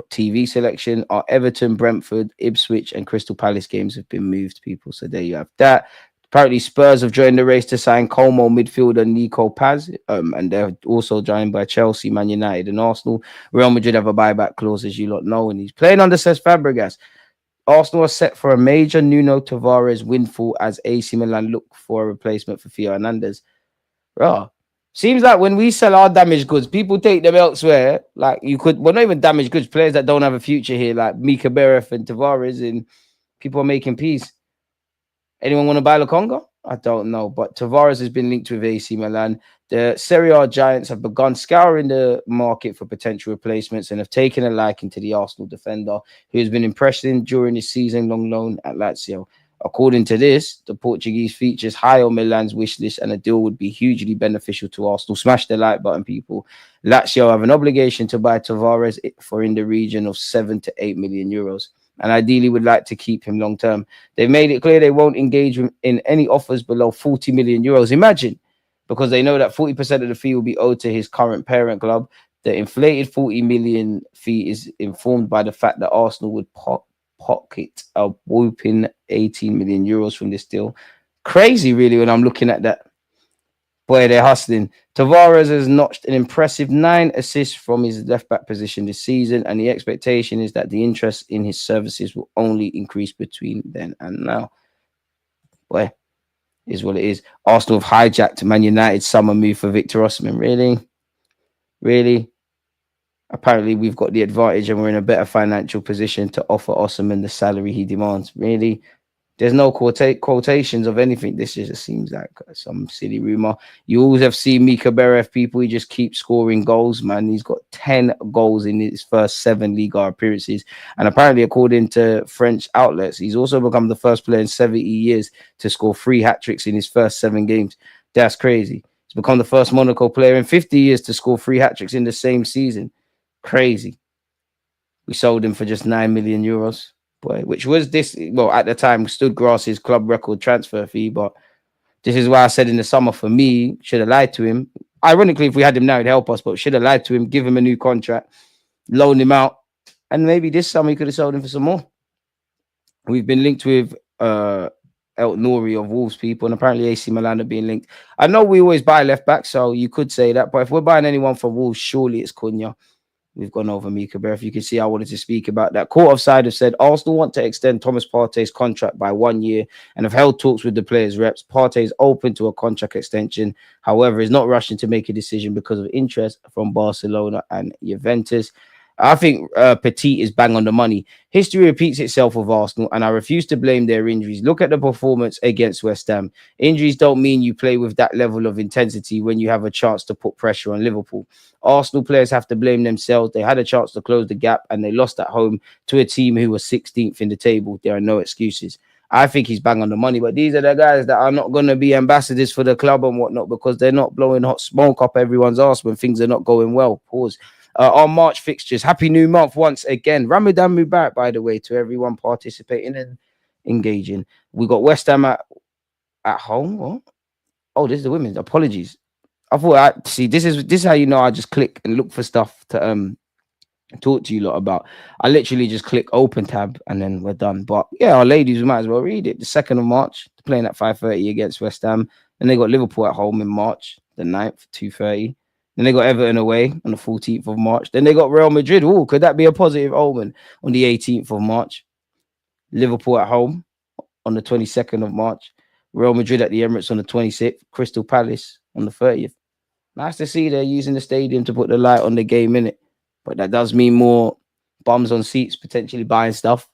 TV selection. Our Everton, Brentford, Ipswich and Crystal Palace games have been moved, people. So there you have that. Apparently, Spurs have joined the race to sign Como midfielder Nico Paz, and they're also joined by Chelsea, Man United, and Arsenal. Real Madrid have a buyback clause, as you lot know, and he's playing under Cesc Fabregas. Arsenal are set for a major Nuno Tavares windfall as AC Milan look for a replacement for Theo Hernandez. Bro, seems like when we sell our damaged goods, people take them elsewhere. Like you could, well, not even damaged goods, players that don't have a future here, like Mika Beref and Tavares, and people are making peace. Anyone want to buy Lukonga? I don't know, but Tavares has been linked with AC Milan. The Serie A giants have begun scouring the market for potential replacements and have taken a liking to the Arsenal defender, who has been impressive during his season-long loan at Lazio. According to this, the Portuguese features high on Milan's wish list, and a deal would be hugely beneficial to Arsenal. Smash the like button, people. Lazio have an obligation to buy Tavares for in the region of 7 to 8 million euros. And ideally would like to keep him long term. They've made it clear they won't engage in any offers below 40 million euros. Imagine, because they know that 40% of the fee will be owed to his current parent club. The inflated 40 million fee is informed by the fact that Arsenal would pocket a whooping 18 million euros from this deal. Crazy, really, when I'm looking at that. Boy, they're hustling. Tavares has notched an impressive 9 assists from his left-back position this season, and the expectation is that the interest in his services will only increase between then and now. Boy, is what it is. Arsenal have hijacked Man United's summer move for Victor Osimhen. Really? Really? Apparently, we've got the advantage and we're in a better financial position to offer Osimhen the salary he demands. Really? There's no quotations of anything. This just seems like some silly rumor. You always have seen Mika Beref, people. He just keeps scoring goals, man. He's got 10 goals in his first 7 Liga appearances. And apparently, according to French outlets, he's also become the first player in 70 years to score 3 hat-tricks in his first 7 games. That's crazy. He's become the first Monaco player in 50 years to score 3 hat-tricks in the same season. Crazy. We sold him for just 9 million euros. Boy, which was this, well, at the time stood Grass's club record transfer fee, but this is why I said in the summer, for me, should have lied to him. Ironically, if we had him now, he'd help us, but should have lied to him, give him a new contract, loan him out, and maybe this summer he could have sold him for some more. We've been linked with El Nouri of Wolves, people, and apparently AC Milan are being linked. I know we always buy left back, so you could say that, but if we're buying anyone from Wolves, surely it's Cunha. We've gone over Mika Beref. You can see I wanted to speak about that. Court of Side have said Arsenal want to extend Thomas Partey's contract by 1 year and have held talks with the players' reps. Partey is open to a contract extension. However, is not rushing to make a decision because of interest from Barcelona and Juventus. I think Petit is bang on the money. History repeats itself with Arsenal, and I refuse to blame their injuries. Look at the performance against West Ham. Injuries don't mean you play with that level of intensity when you have a chance to put pressure on Liverpool. Arsenal players have to blame themselves. They had a chance to close the gap, and they lost at home to a team who was 16th in the table. There are no excuses. I think he's bang on the money, but these are the guys that are not going to be ambassadors for the club and whatnot because they're not blowing hot smoke up everyone's arse when things are not going well. Pause. Our March fixtures. Happy new month once again. Ramadan Mubarak, by the way, to everyone participating and engaging. We got West Ham at home. What? Oh, this is the women's. Apologies. I thought this is how you know I just click and look for stuff to talk to you lot about. I literally just click open tab and then we're done. But yeah, our ladies, we might as well read it. The 2nd of March, playing at 5:30 against West Ham. Then they got Liverpool at home in March, the 9th, 2:30. Then they got Everton away on the 14th of March. Then they got Real Madrid. Oh, could that be a positive omen on the 18th of March? Liverpool at home on the 22nd of March. Real Madrid at the Emirates on the 26th. Crystal Palace on the 30th. Nice to see they're using the stadium to put the light on the game, innit? but that does mean more bums on seats potentially buying stuff.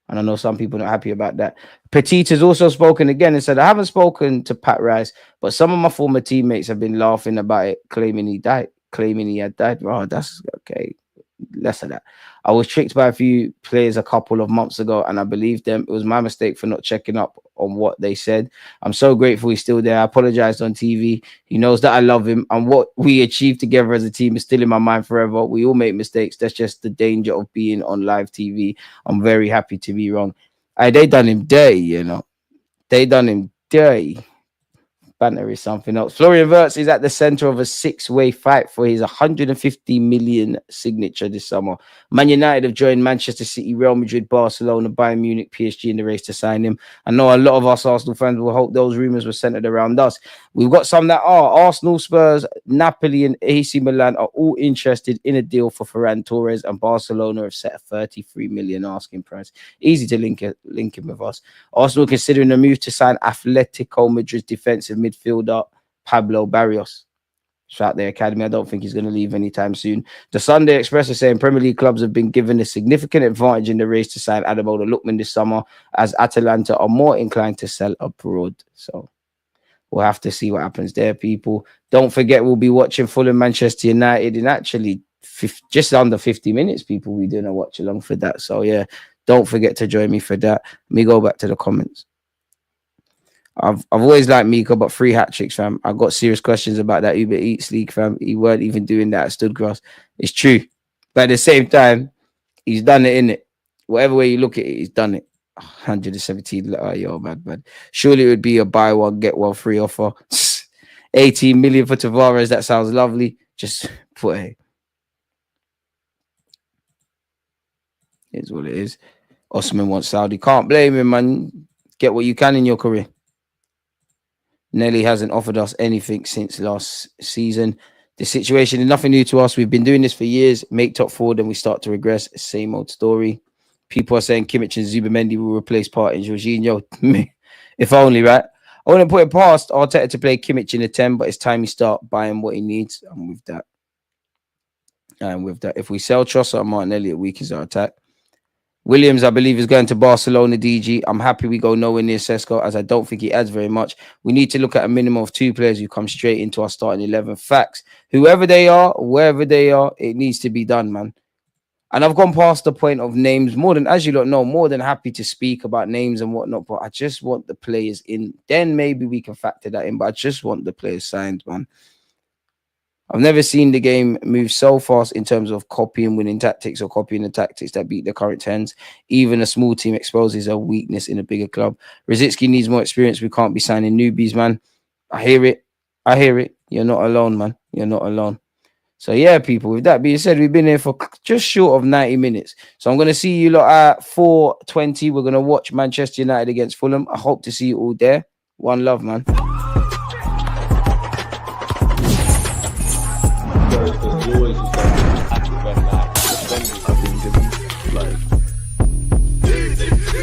And I know some people are not happy about that. Petit has also spoken again and said, I haven't spoken to Pat Rice, but some of my former teammates have been laughing about it, claiming he had died. Oh, that's okay. Less of that. I was tricked by a few players a couple of months ago and I believed them. It was my mistake for not checking up on what they said. I'm so grateful he's still there. I apologized on TV. He knows that I love him and what we achieved together as a team is still in my mind forever. We all make mistakes. That's just the danger of being on live TV. I'm very happy to be wrong. They done him dirty, you know. They done him dirty. Banter is something else. Florian Wirtz is at the center of a six-way fight for his 150 million signature this summer. Man United have joined Manchester City, Real Madrid, Barcelona, Bayern Munich, PSG in the race to sign him. I know a lot of us Arsenal fans will hope those rumours were centered around us. We've got some that are. Arsenal, Spurs, Napoli and AC Milan are all interested in a deal for Ferran Torres, and Barcelona have set a 33 million asking price. Easy to link him with us. Arsenal considering a move to sign Atletico Madrid's defensive midfielder Pablo Barrios. Shout their academy. I don't think he's going to leave anytime soon. The Sunday Express is saying Premier League clubs have been given a significant advantage in the race to sign Ademola Lookman this summer, as Atalanta are more inclined to sell abroad. So we'll have to see what happens there, people. Don't forget, we'll be watching Fulham Manchester United in actually just under 50 minutes, people. We're doing a watch along for that. So yeah, don't forget to join me for that. Let me go back to the comments. I've always liked Mika, but 3 hat tricks, fam. I got serious questions about that Uber Eats league, fam. He weren't even doing that at Studgrass. It's true. But at the same time, he's done it, innit? Whatever way you look at it, he's done it. 117. Yo, man. Surely it would be a buy one, get one free offer. 18 million for Tavares. That sounds lovely. Just put it. It's what it is. Osman wants Saudi. Can't blame him, man. Get what you can in your career. Nelly hasn't offered us anything since last season. The situation is nothing new to us. We've been doing this for years. Make top 4, then we start to regress. Same old story. People are saying Kimmich and Zubamendi will replace Partey and Jorginho. If only, right? I wouldn't put it past Arteta to play Kimmich in a 10, but it's time he start buying what he needs. I'm with that. If we sell Trossard and Martinelli, it weakens our attack. Williams, I believe, is going to Barcelona, DG. I'm happy we go nowhere near Sesko, as I don't think he adds very much. We need to look at a minimum of 2 players who come straight into our starting 11. Facts. Whoever they are, wherever they are, it needs to be done, man. And I've gone past the point of names more than, as you don't know, more than happy to speak about names and whatnot, but I just want the players in. Then maybe we can factor that in, but I just want the players signed, man. I've never seen the game move so fast in terms of copying winning tactics or copying the tactics that beat the current 10s. Even a small team exposes a weakness in a bigger club. Rosicky needs more experience. We can't be signing newbies, man. I hear it. You're not alone, man. You're not alone. So yeah, people, with that being said, we've been here for just short of 90 minutes. So I'm going to see you lot at 4:20. We're going to watch Manchester United against Fulham. I hope to see you all there. One love, man.